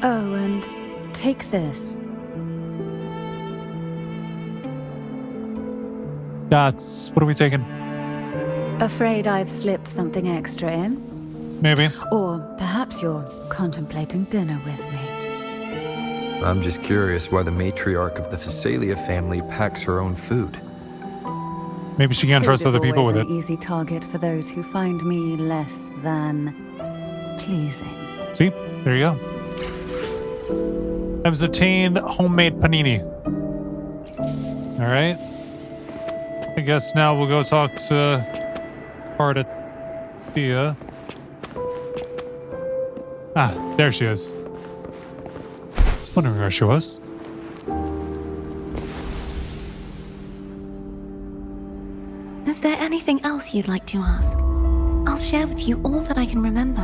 Oh, and take this. That's... What are we taking? Afraid I've slipped something extra in? Maybe. Or perhaps you're contemplating dinner with me. I'm just curious why the matriarch of the Thessalia family packs her own food. Maybe she can't Food trust is other people always with it. an easy target for those who find me less than pleasing. See? There you go. I've obtained homemade panini. Alright. I guess now we'll go talk to Cardathea. Ah, there she is. I was wondering where she was. Is there anything else you'd like to ask? I'll share with you all that I can remember.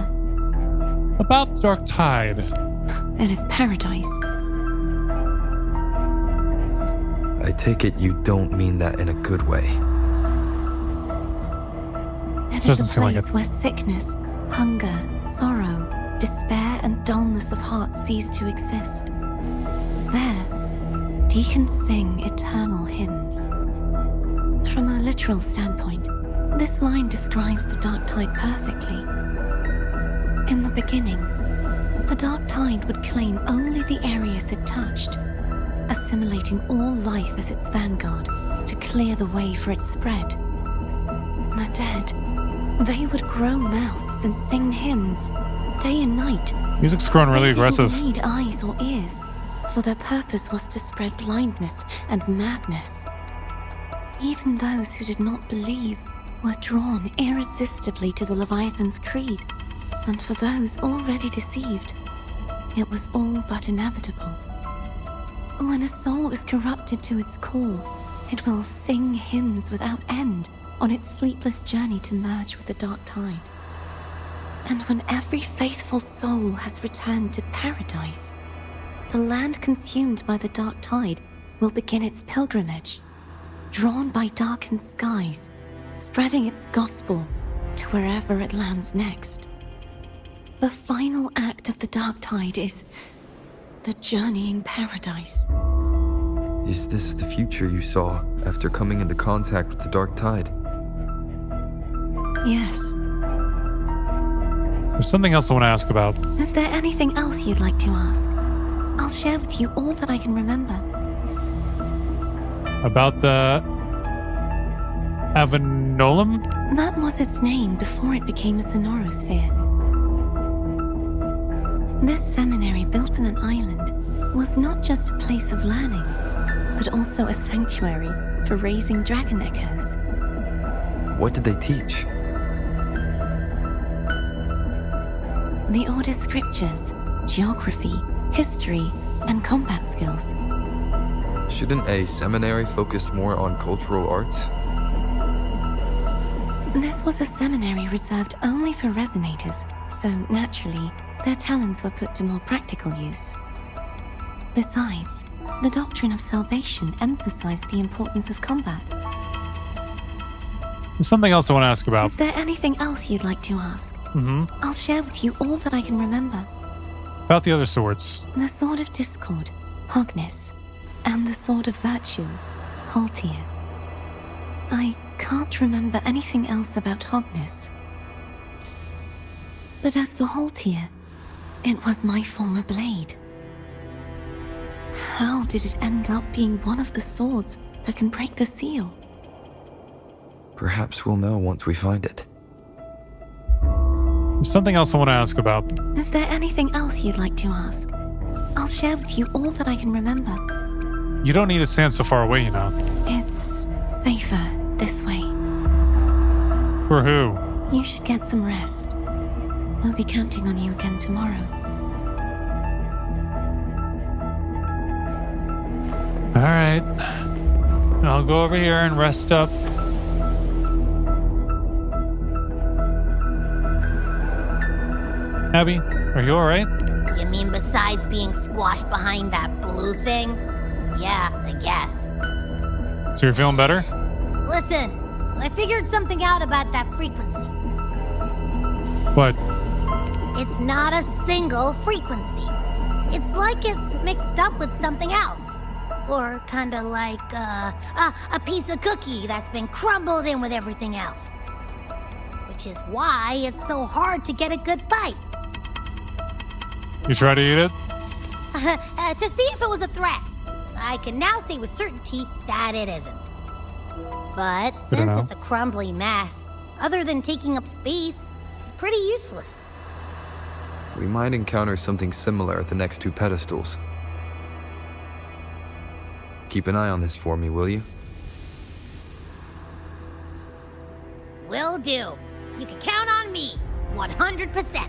About the Dark Tide. It is paradise. I take it you don't mean that in a good way. It Doesn't is a seem like place it. where sickness, hunger, sorrow, despair, and dullness of heart cease to exist. There, deacons sing eternal hymns. From a literal standpoint, this line describes the Dark Tide perfectly. In the beginning, the Dark Tide would claim only the areas it touched, assimilating all life as its vanguard to clear the way for its spread. The dead, they would grow mouths and sing hymns, day and night. Music's grown really They aggressive. didn't need eyes or ears, for their purpose was to spread blindness and madness. Even those who did not believe were drawn irresistibly to the Leviathan's creed, and for those already deceived, it was all but inevitable. When a soul is corrupted to its core, it will sing hymns without end on its sleepless journey to merge with the Dark Tide. And when every faithful soul has returned to paradise, the land consumed by the Dark Tide will begin its pilgrimage, drawn by darkened skies, spreading its gospel to wherever it lands next. The final act of the Dark Tide is the journeying paradise. Is this the future you saw after coming into contact with the Dark Tide? Yes. There's something else I want to ask about. Is there anything else you'd like to ask? I'll share with you all that I can remember. About the Avenolum? That was its name before it became a sonorosphere. This seminary, built on an island, was not just a place of learning, but also a sanctuary for raising dragon echoes. What did they teach? The Order's scriptures, geography, history, and combat skills. Shouldn't a seminary focus more on cultural arts? This was a seminary reserved only for resonators, so naturally, their talents were put to more practical use. Besides, the doctrine of salvation emphasized the importance of combat. There's something else I want to ask about. Is there anything else you'd like to ask? Mm-hmm. I'll share with you all that I can remember. About the other swords. The Sword of Discord, Hogness, and the Sword of Virtue, Haltier. I can't remember anything else about Hogness. But as for Haltier, it was my former blade. How did it end up being one of the swords that can break the seal? Perhaps we'll know once we find it. There's something else I want to ask about. Is there anything else you'd like to ask? I'll share with you all that I can remember. You don't need to stand so far away, you know. It's safer this way. For who? You should get some rest. We'll be counting on you again tomorrow. All right. I'll go over here and rest up. Abby, are you all right? You mean besides being squashed behind that blue thing? Yeah, I guess. So you're feeling better? Listen, I figured something out about that frequency. What? It's not a single frequency. It's like it's mixed up with something else. Or kinda like, a piece of cookie that's been crumbled in with everything else. Which is why it's so hard to get a good bite. You try to eat it? To see if it was a threat. I can now say with certainty that it isn't. But Good to know. since it's a crumbly mess, other than taking up space, it's pretty useless. We might encounter something similar at the next two pedestals. Keep an eye on this for me, will you? Will do. You can count on me, 100%.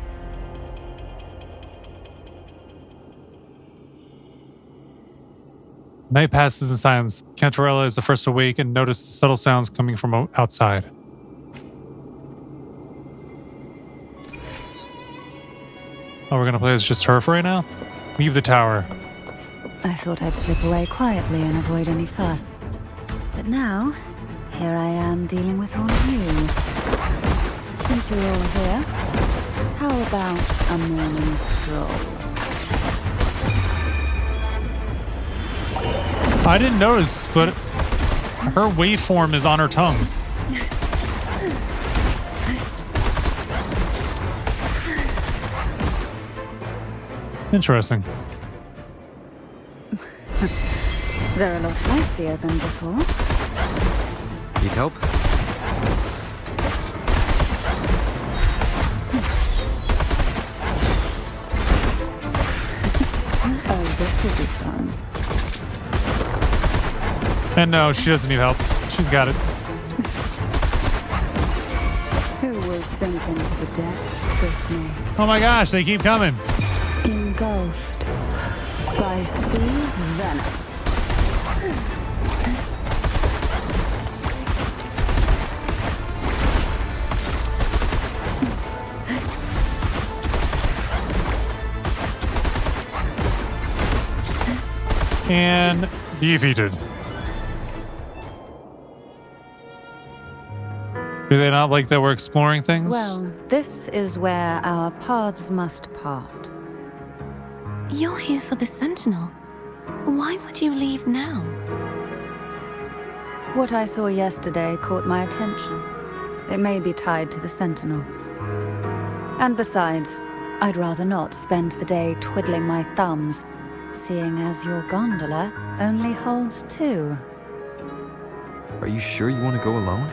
Night passes in silence. Cantarella is the first to wake and notice the subtle sounds coming from outside. Oh, we're gonna play as just her for right now? Leave the tower. I thought I'd slip away quietly and avoid any fuss. But now, here I am dealing with all of you. Since you're all here, how about a morning stroll? I didn't notice, but her waveform is on her tongue. Interesting. They're a lot feistier than before. Need help? Oh, this will be fun. And no, she doesn't need help. She's got it. Who will sink into the depths with me? Oh my gosh, they keep coming. Engulfed by sea's venom. And defeated. Do they not like that we're exploring things? Well, this is where our paths must part. You're here for the Sentinel. Why would you leave now? What I saw yesterday caught my attention. It may be tied to the Sentinel. And besides, I'd rather not spend the day twiddling my thumbs, seeing as your gondola only holds 2. Are you sure you want to go alone?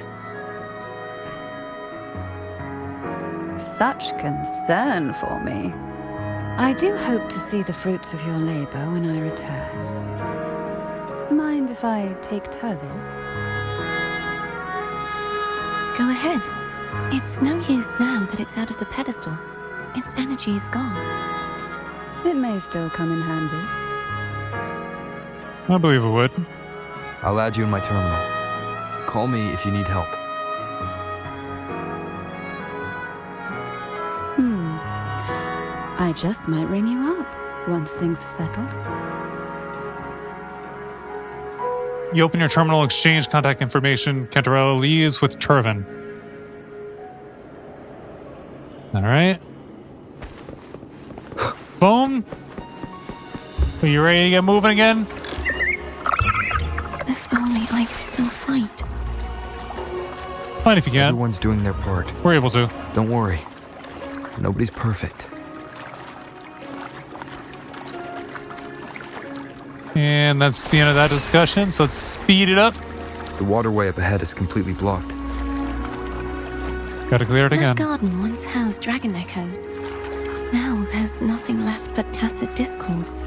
Such concern for me. I do hope to see the fruits of your labor when I return. Mind if I take Turvin? Go ahead. It's no use now that it's out of the pedestal. Its energy is gone. It may still come in handy. I believe it would. I'll add you in my terminal. Call me if you need help. I just might ring you up once things are settled. You open your terminal, exchange contact information. Cantarella leaves with Turvin. All right. Boom. Are you ready to get moving again? If only I could still fight. It's fine if you can't. Everyone's doing their part. We're able to. Don't worry. Nobody's perfect. And that's the end of that discussion, so let's speed it up. The waterway up ahead is completely blocked. Gotta clear it That again. garden once housed dragon echoes. Now there's nothing left but tacit discords.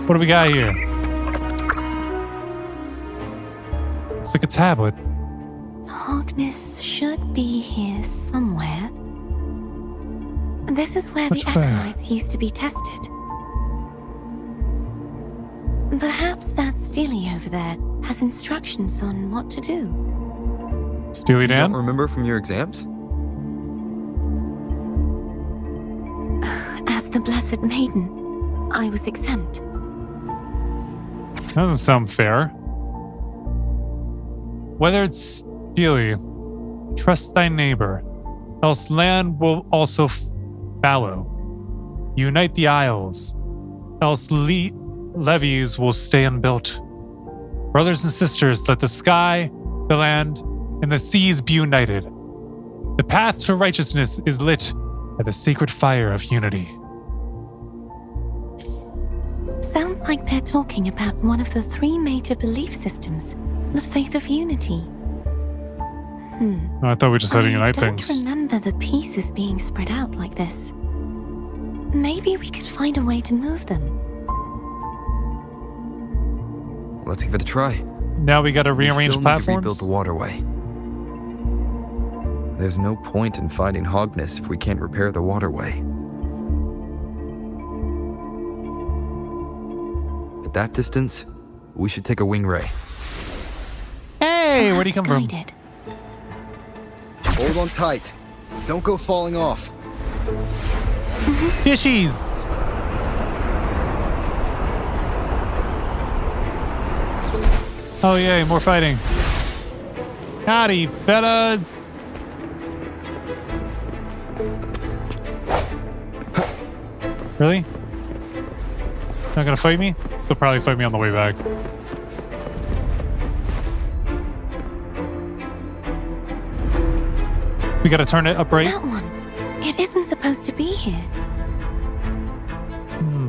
What do we got here? It's like a tablet. Harkness should be here somewhere. This is where Which the way? acolytes used to be tested. Perhaps that Steely over there has instructions on what to do. Steely Dan? Don't remember from your exams? As the Blessed Maiden, I was exempt. That doesn't sound fair. Whether it's Steely, trust thy neighbor, else land will also fallow. Unite the isles, else levees will stay unbuilt. Brothers and sisters, let the sky, the land, and the seas be united. The path to righteousness is lit by the sacred fire of unity. Sounds like they're talking about one of the 3 major belief systems, the faith of unity. Oh, I thought we just had to unite I don't things. remember the pieces being spread out like this. Maybe we could find a way to move them. Let's give it a try. Now we got to rearrange We still need to rebuild platforms. the waterway. There's no point in fighting Hogness if we can't repair the waterway. At that distance, we should take a wing ray. Hey, where'd he come from? Guided. Hold on tight. Don't go falling off. Fishies! Oh yay, more fighting. Howdy, fellas! Really? Not gonna fight me? They'll probably fight me on the way back. We gotta turn it upright. That one. It isn't supposed to be here.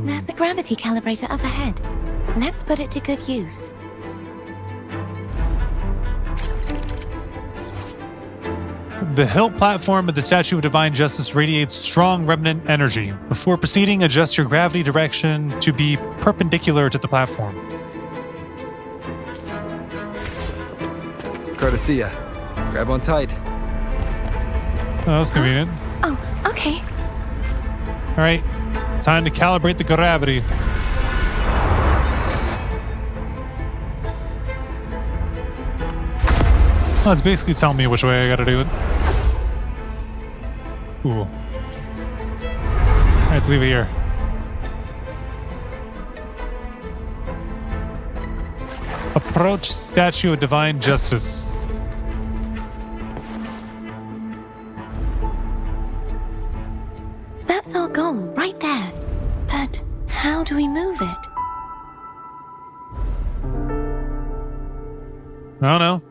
There's a gravity calibrator up ahead. Let's put it to good use. The hilt platform of the Statue of Divine Justice radiates strong remnant energy. Before proceeding, adjust your gravity direction to be perpendicular to the platform. Cardothea, grab on tight. Oh, that's convenient. Oh, okay. All right, time to calibrate the gravity. Oh, it's basically telling me which way I gotta do it. Ooh. All right, let's leave it here. Approach Statue of Divine Justice. That's our goal, right there. But how do we move it? I don't know.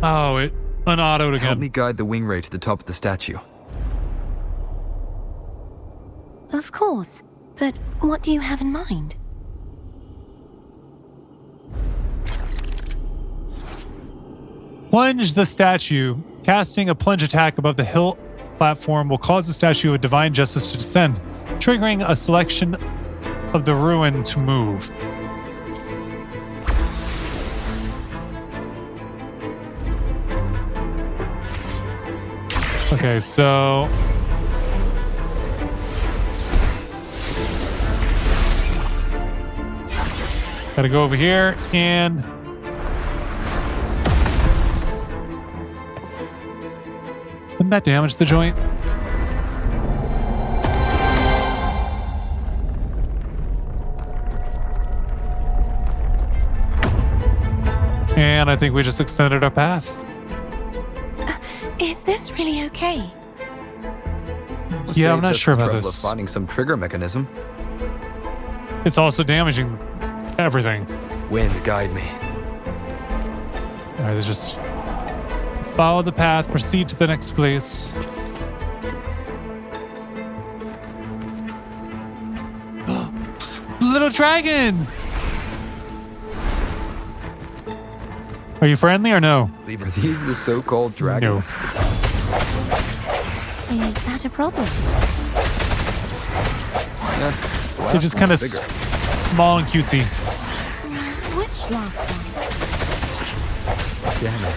Oh, it unautoed again. Help me guide the wing ray to the top of the statue. Of course. But what do you have in mind? Plunge the statue. Casting a plunge attack above the hilt platform will cause the Statue of Divine Justice to descend, triggering a selection of the ruin to move. Okay, so gotta go over here and didn't that damage the joint? And I think we just extended our path. Is this really okay? Yeah, I'm Saves not us sure the about trouble this. of finding some trigger mechanism. It's also damaging everything. Wind, guide me. All right, let's just follow the path, proceed to the next place. Little dragons! Are you friendly or no? Are these the so-called dragons? Is that a problem? Yeah, the They're last just kind of one's bigger. small and cutesy. Which last one? Damn it.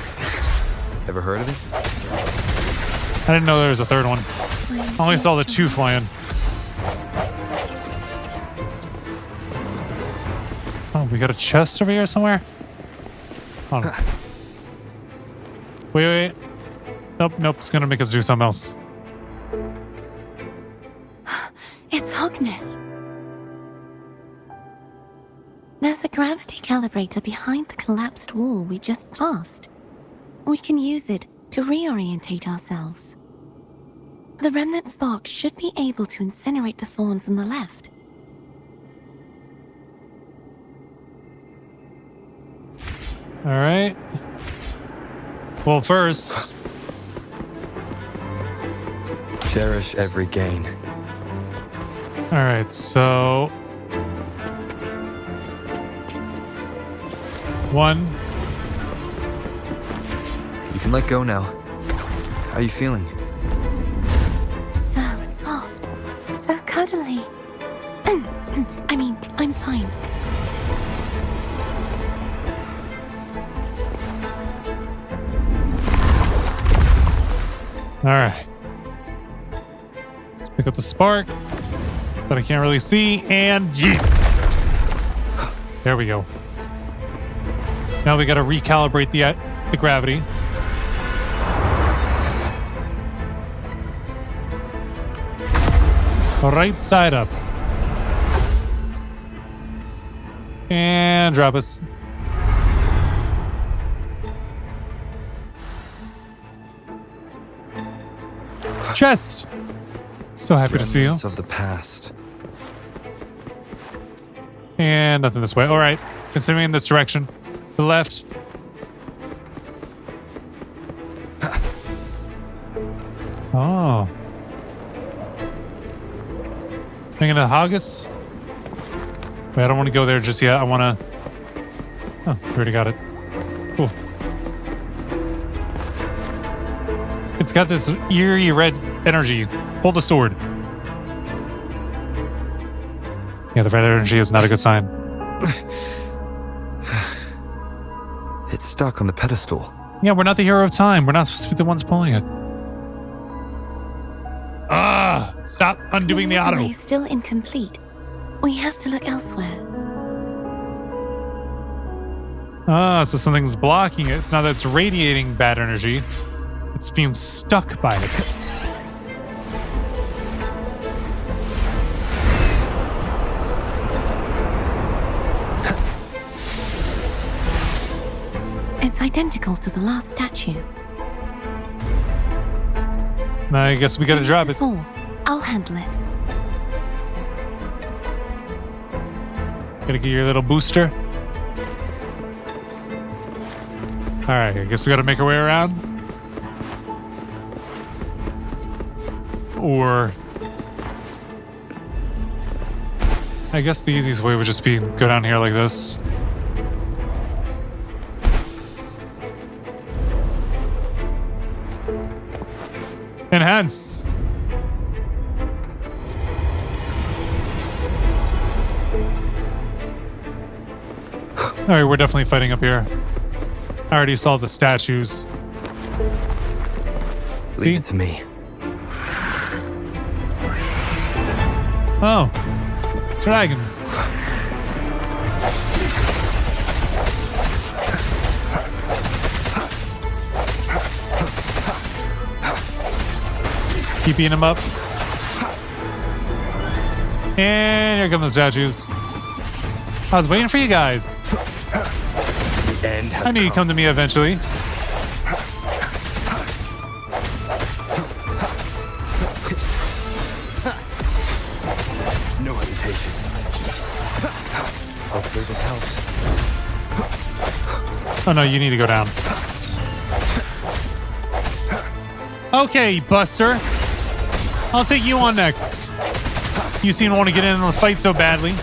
Ever heard of it? I didn't know there was a third one. I only saw the two flying. Oh, we got a chest over here somewhere? Hold on. Wait. Nope, it's gonna make us do something else. It's Hogness. There's a gravity calibrator behind the collapsed wall we just passed. We can use it to reorientate ourselves. The remnant spark should be able to incinerate the thorns on the left. All right. Well, first, Cherish every gain. All right, so 1. You can let go now. How are you feeling? So soft. So cuddly. I mean, I'm fine. All right. Let's pick up the spark that I can't really see, and yeet. There we go. Now we got to recalibrate the gravity. Right side up. And drop us. Chest! So happy to see you. Remnants of the past. And nothing this way. All right. Continuing in this direction. To the left. Oh. Thinking of Haggis? Wait, I don't want to go there just yet. I want to... Oh, we already got it. Cool. It's got this eerie red energy. Pull the sword. Yeah, the red energy is not a good sign. It's stuck on the pedestal. Yeah, we're not the hero of time. We're not supposed to be the ones pulling it. Ah! Stop undoing the auto. Is still incomplete. We have to look elsewhere. Ah, so something's blocking it. It's not that it's radiating bad energy. It's being stuck by it. It's identical to the last statue. I guess we gotta drop it. Before. I'll handle it. Gotta get your little booster. Alright, I guess we gotta make our way around. Or... I guess the easiest way would just be go down here like this. Enhance! Alright, we're definitely fighting up here. I already saw the statues. See? Leave it to me. Oh. Dragons. Keep eating them up. And here come the statues. I was waiting for you guys. The end has I knew you'd come to me eventually. No hesitation. Hopefully this helps. Oh no, you need to go down. Okay, Buster. I'll take you on next. You seem to want to get in the fight so badly.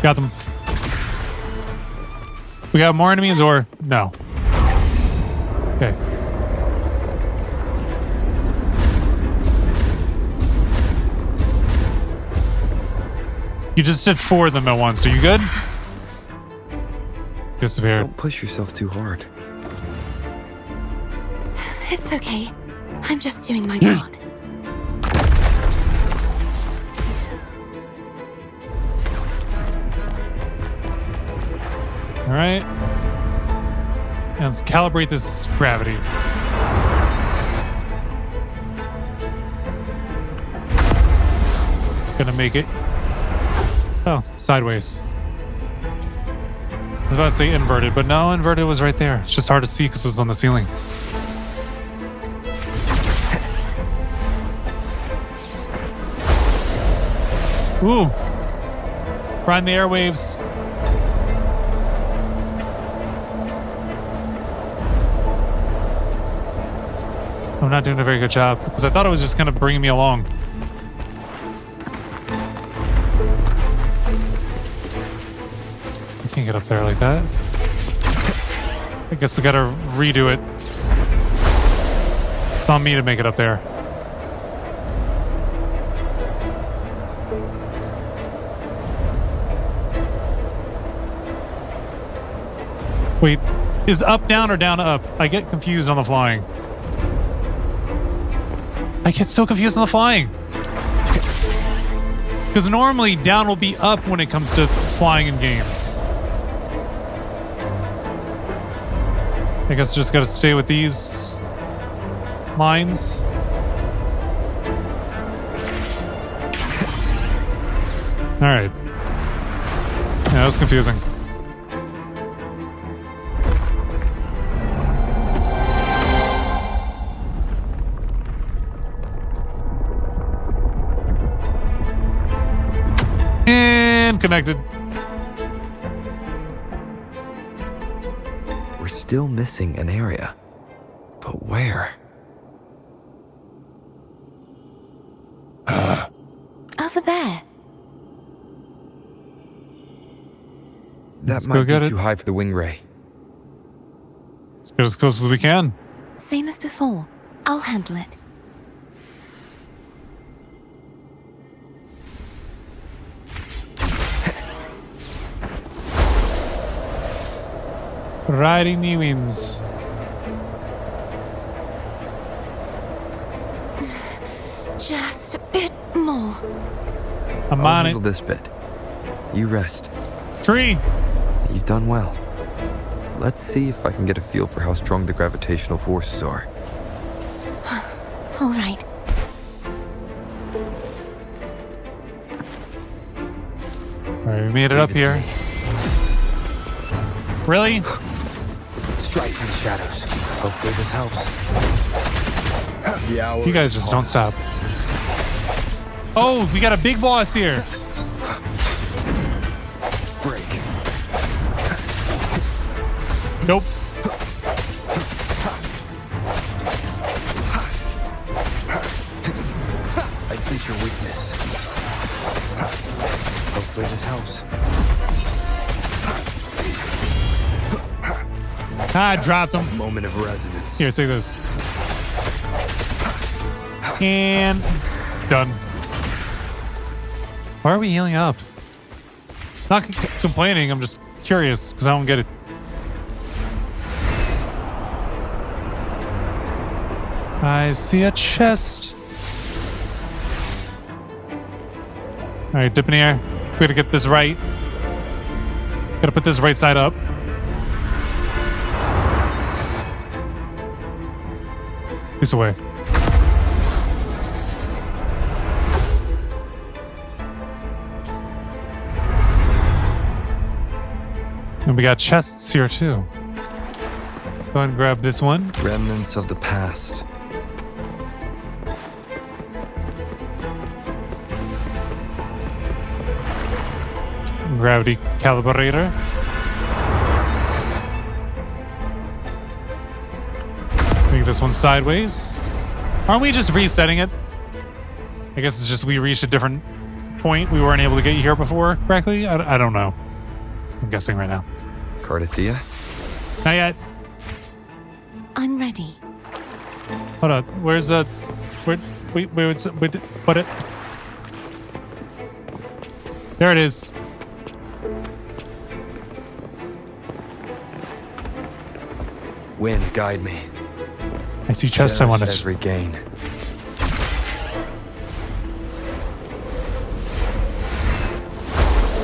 Got them. We got more enemies or no? Okay. You just did 4 of them at once. Are you good? Disappeared. Don't push yourself too hard. It's okay. I'm just doing my part. All right. And let's calibrate this gravity. Gonna make it. Oh, sideways. I was about to say inverted, but no, inverted was right there. It's just hard to see because it was on the ceiling. Ooh. Riding the airwaves. I'm not doing a very good job because I thought it was just kind of bringing me along. I can't get up there like that. I guess I gotta redo it. It's on me to make it up there. Wait, is up down or down up? I get confused on the flying. I get so confused on the flying. Because normally down will be up when it comes to flying in games. I guess I just gotta stay with these lines. Alright. Yeah, that was confusing. And connected. We're still missing an area. But where? Over there. That go might get be it. too high for the wing ray. Let's get as close as we can. Same as before. I'll handle it. Riding the winds. Just a bit more. I'm I'll on handle it. this bit. You rest. Tree. You've done well. Let's see if I can get a feel for how strong the gravitational forces are. All right. Alright, we made it up here. Really? Strike from the shadows. Hopefully this helps. You guys just don't stop. Oh, we got a big boss here. Break. Nope. I sense your weakness. Hopefully this helps. Ah, I dropped him. Moment of resonance. Here, take this. And done. Why are we healing up? Not complaining, I'm just curious because I don't get it. I see a chest. All right, dip in the air. We gotta get this right. Gotta put this right side up. This away. And we got chests here too. Go ahead and grab this one. Remnants of the past. Gravity calibrator. Make this one sideways. Aren't we just resetting it? I guess it's just we reached a different point. We weren't able to get here before correctly. I don't know. I'm guessing right now. Cardathea? Not yet. I'm ready. Hold on. Where's the... Wait, put it. There it is. Wind, guide me. I see chest I wanted. Every gain.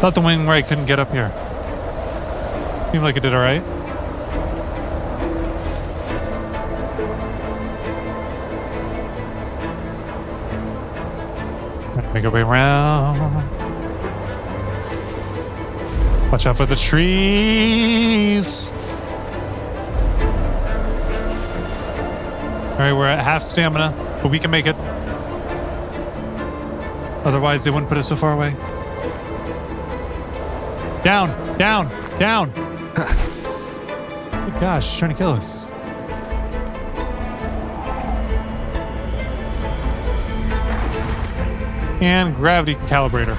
Thought the wing right couldn't get up here. Seemed like it did all right. Make our way around. Watch out for the trees. All right, we're at half stamina, but we can make it. Otherwise, they wouldn't put us so far away. Down, down, down. Good gosh, she's trying to kill us. And gravity calibrator.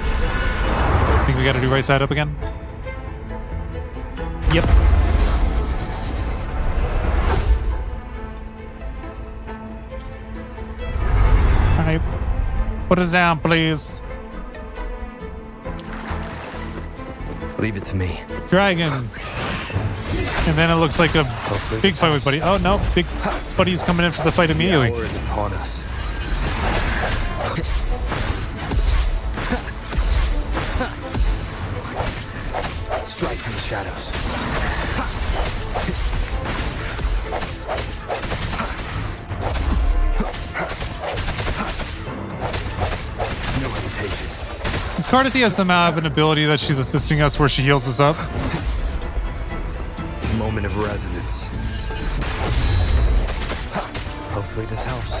Think we gotta do right side up again? Yep. Alright. Put it down, please. Leave it to me. Dragons. And then it looks like a big fight with Buddy. Oh no, Big Buddy's coming in for the fight immediately. The hour is upon us. Strike from the shadows. No hesitation. Does Cardathia somehow have an ability that she's assisting us where she heals us up? Moment of resonance. Hopefully this helps.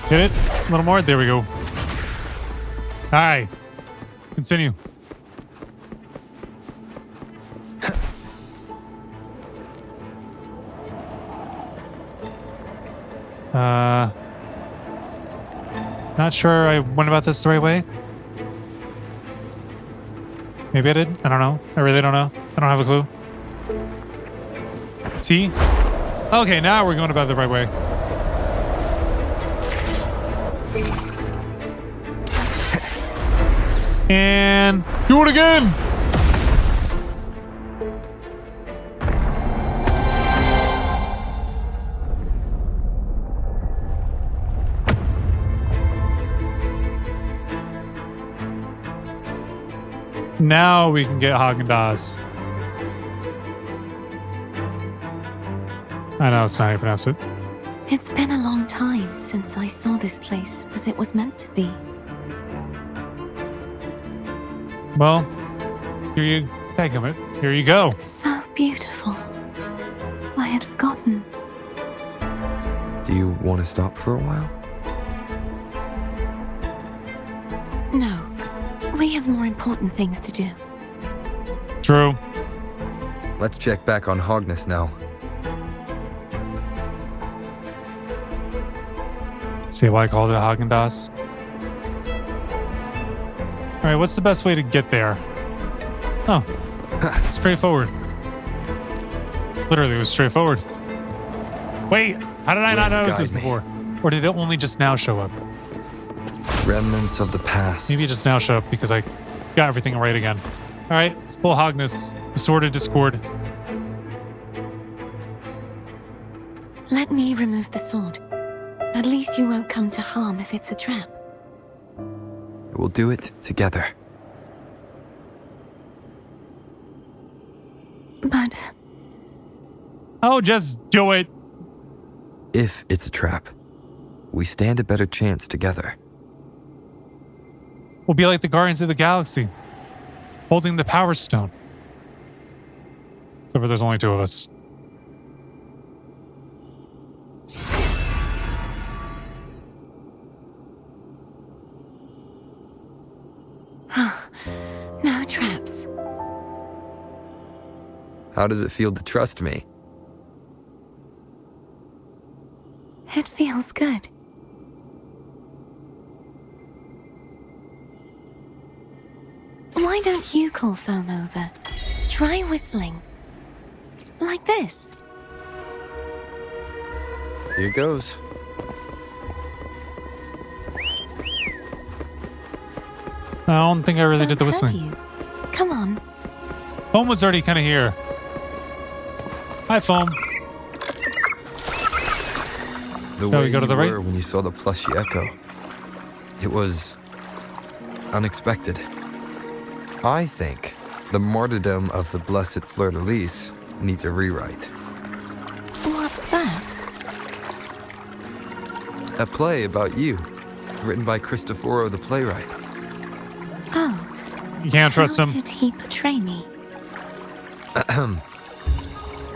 Hit it? A little more? There we go. Alright. Let's continue. Not sure I went about this the right way. Maybe I did. I don't know. I really don't know. I don't have a clue. T? Okay, now we're going about it the right way. And do it again! Now we can get Haagen-Dazs. I know it's not how you pronounce it. It's been a long time since I saw this place as it was meant to be. Well, here you take it. Here you go. So beautiful. I had forgotten. Do you want to stop for a while? No. We have more important things to do. True. Let's check back on Hogness now. See why I called it a Haagen-Dazs? Alright, what's the best way to get there? Oh. Straightforward. Literally, it was straightforward. Wait, how did I not notice this before? Or did it only just now show up? Remnants of the past. Maybe it just now showed up because I got everything right again. Alright, let's pull Hogness. The Sword of Discord. Let me remove the sword. At least you won't come to harm if it's a trap. We'll do it together. But... Oh, just do it. If it's a trap, we stand a better chance together. We'll be like the Guardians of the Galaxy, holding the Power Stone. Except for there's only two of us. No traps. How does it feel to trust me? It feels good. Why don't you call Foam over? Try whistling. Like this. Here goes. I don't think I really did the Foam heard whistling. you. Come on. Foam was already kind of here. Hi, Foam. The Shall way we go to you the right? were when you saw the plushy echo. It was unexpected. I think the martyrdom of the blessed fleur-de-lis needs a rewrite. What's that? A play about you, written by Cristoforo the playwright. Oh. You can't trust How him. did he portray me?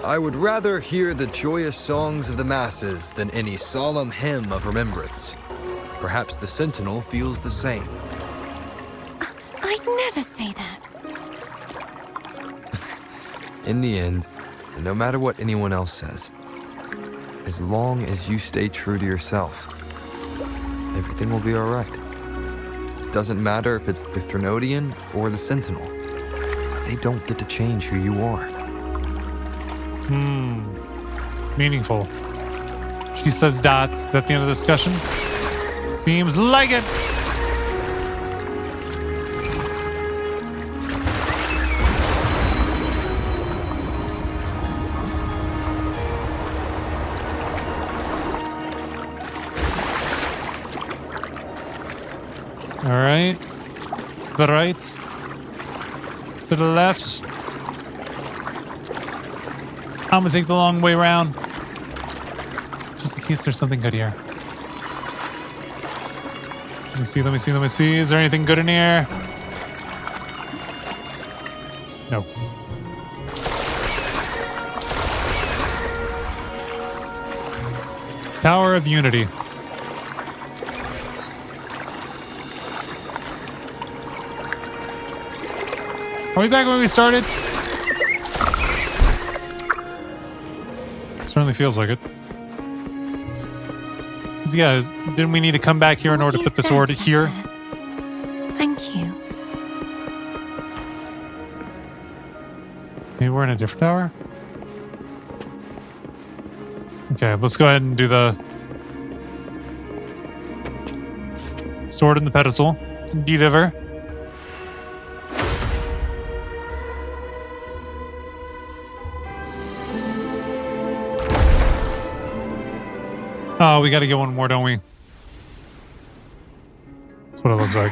I would rather hear the joyous songs of the masses than any solemn hymn of remembrance. Perhaps the Sentinel feels the same. I'd never say that. In the end, no matter what anyone else says, as long as you stay true to yourself, everything will be alright. Doesn't matter if it's the Threnodian or the Sentinel. They don't get to change who you are. Meaningful. She says dots at the end of the discussion. Seems like it. All right. To the right. To the left. I'm gonna take the long way around. Just in case there's something good here. Let me see, let me see, let me see. Is there anything good in here? No. Tower of Unity. Are we back where we started? Certainly feels like it. Yeah, didn't we need to come back here in order to put the sword here? Thank you. Maybe we're in a different tower? Okay, let's go ahead and do the sword in the pedestal. Deliver. Oh, we gotta get one more, don't we? That's what it looks like.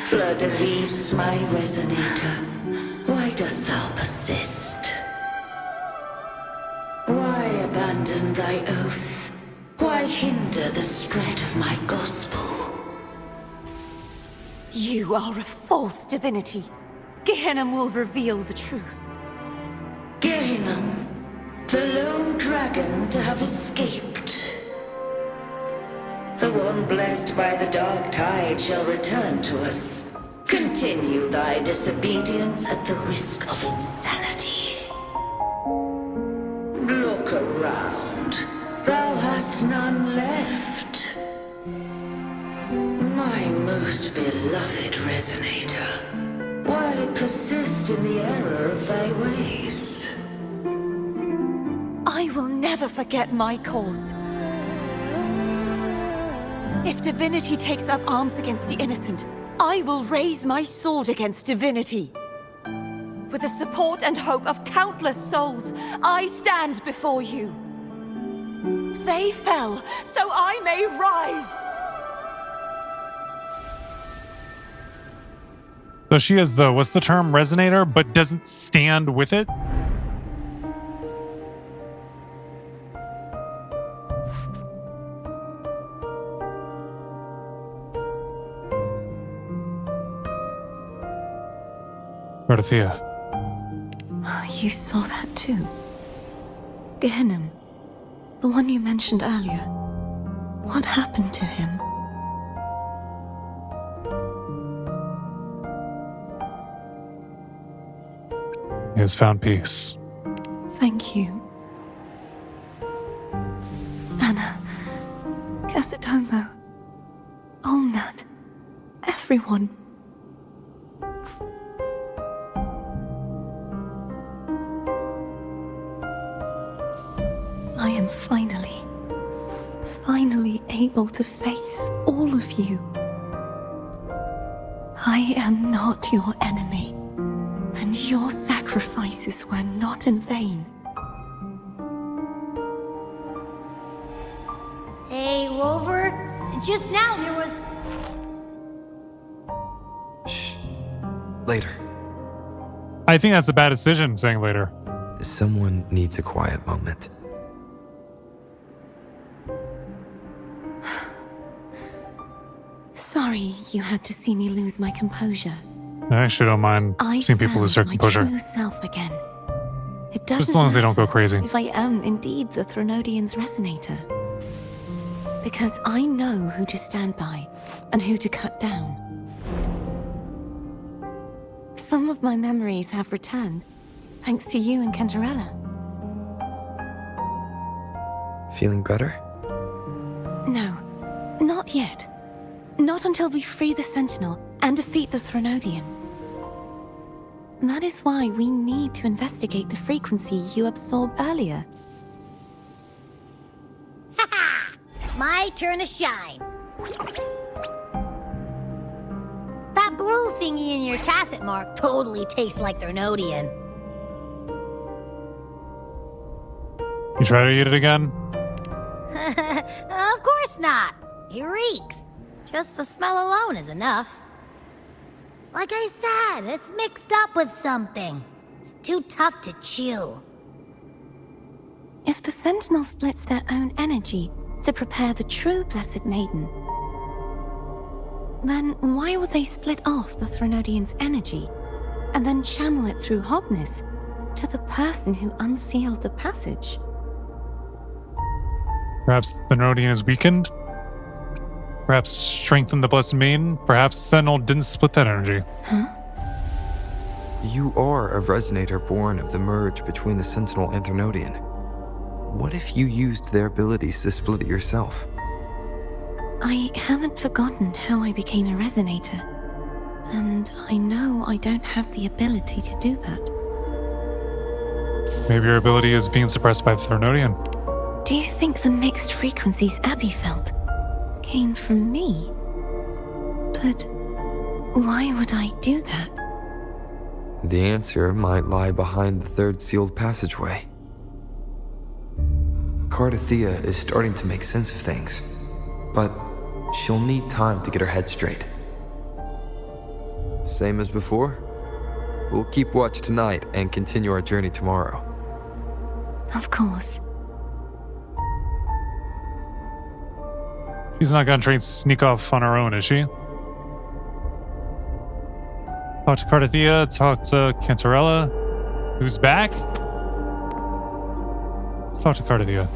Fleur-de-Lis, my resonator, why dost thou persist? Why abandon thy oath? Why hinder the spread of my gospel? You are a false divinity. Gehenna will reveal the truth. Gehenna, the lone dragon to have escaped. The one blessed by the dark tide shall return to us. Continue thy disobedience at the risk of insanity. Look around. Thou hast none left. My most beloved resonator, why persist in the error of thy ways? I will never forget my cause. If divinity takes up arms against the innocent, I will raise my sword against divinity. With the support and hope of countless souls, I stand before you. They fell, so I may rise! So she is the, what's the term, resonator, but doesn't stand with it? Dorothea. You saw that too? Gehenna, the one you mentioned earlier. What happened to him? He has found peace. Thank you. Anna, Casadomo, Olnat, everyone. I am finally able to face all of you. I am not your enemy, and your sacrifices were not in vain. Hey, Rover, just now there was... Shh. Later. I think that's a bad decision, saying later. Someone needs a quiet moment. Sorry you had to see me lose my composure. I actually don't mind seeing people lose their composure. My true self again. It doesn't Just as long as they don't go matter crazy. if I am indeed the Threnodian's resonator. Because I know who to stand by and who to cut down. Some of my memories have returned, thanks to you and Cantarella. Feeling better? No, not yet. Not until we free the Sentinel and defeat the Threnodian. That is why we need to investigate the frequency you absorbed earlier. Haha! My turn to shine. That blue thingy in your tacit mark totally tastes like Threnodian. You try to eat it again? Of course not. It reeks. Just the smell alone is enough. Like I said, it's mixed up with something. It's too tough to chew. If the Sentinel splits their own energy to prepare the true Blessed Maiden, then why would they split off the Threnodian's energy and then channel it through Hogness to the person who unsealed the passage? Perhaps the Threnodian is weakened? Perhaps strengthen the Blessed Maiden? Perhaps Sentinel didn't split that energy. Huh? You are a Resonator born of the merge between the Sentinel and Threnodian. What if you used their abilities to split it yourself? I haven't forgotten how I became a Resonator, and I know I don't have the ability to do that. Maybe your ability is being suppressed by the Threnodian. Do you think the mixed frequencies Abby felt came from me? But why would I do that? The answer might lie behind the third sealed passageway. Cardathea is starting to make sense of things, but she'll need time to get her head straight. Same as before? We'll keep watch tonight and continue our journey tomorrow. Of course. She's not gonna try and sneak off on her own, is she? Talk to Cardathea, talk to Cantarella, who's back. Let's talk to Cardathea.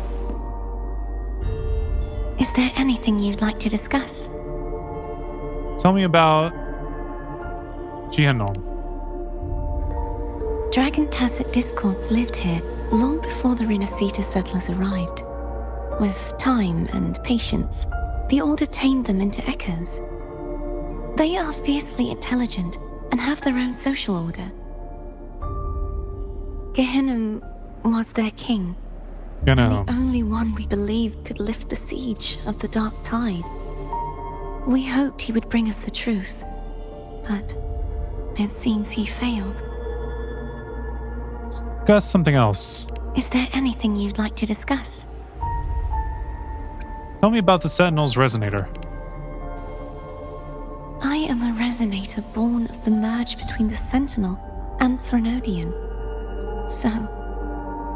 Is there anything you'd like to discuss? Tell me about Gianom. Dragon Tacet discords lived here long before the Renacita settlers arrived. With time and patience, the Order tamed them into echoes. They are fiercely intelligent and have their own social order. Gehinnom was their king, and the only one we believed could lift the siege of the Dark Tide. We hoped he would bring us the truth, but it seems he failed. Discuss something else. Is there anything you'd like to discuss? Tell me about the Sentinel's Resonator. I am a Resonator born of the merge between the Sentinel and Threnodian. So,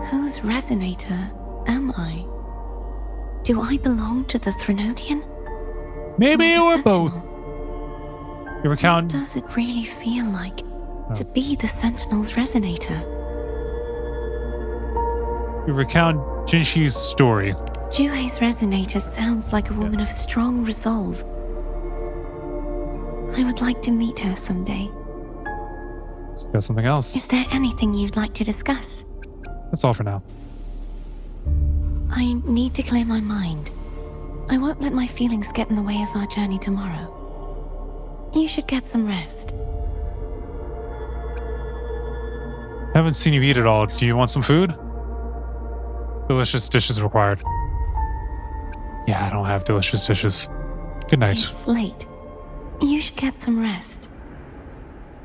whose Resonator am I? Do I belong to the Threnodian? Maybe you were both. You recount. What does it really feel like to be the Sentinel's Resonator? You recount Jinshi's story. Juhei's Resonator sounds like a woman of strong resolve. I would like to meet her someday. Discuss something else. Is there anything you'd like to discuss? That's all for now. I need to clear my mind. I won't let my feelings get in the way of our journey tomorrow. You should get some rest. Haven't seen you eat at all. Do you want some food? Delicious dishes required. Yeah, I don't have delicious dishes. Good night. It's late. You should get some rest.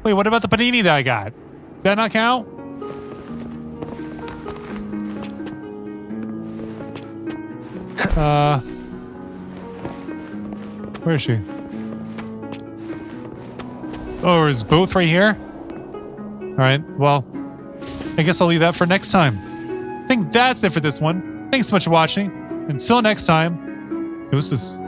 Wait, what about the panini that I got? Does that not count? Where is she? Oh, is both right here? Alright, well, I guess I'll leave that for next time. I think that's it for this one. Thanks so much for watching. Until next time, deuces.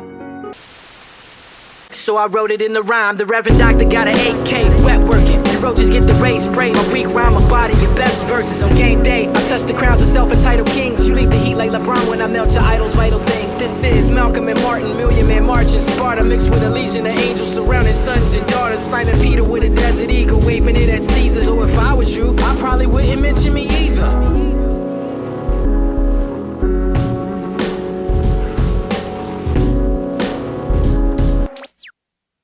So I wrote it in the rhyme. The Reverend Doctor got an 8K, wet working. The roaches get the race spray. My weak rhyme, my body, your best verses on game day. I touch the crowns of self-entitled kings. You leave the heat like LeBron when I melt your idols' vital things. This is Malcolm and Martin, Million Man marching Sparta, mixed with a legion of angels surrounding sons and daughters. Simon Peter with a desert eagle, waving it at Caesar. So if I was you, I probably wouldn't mention me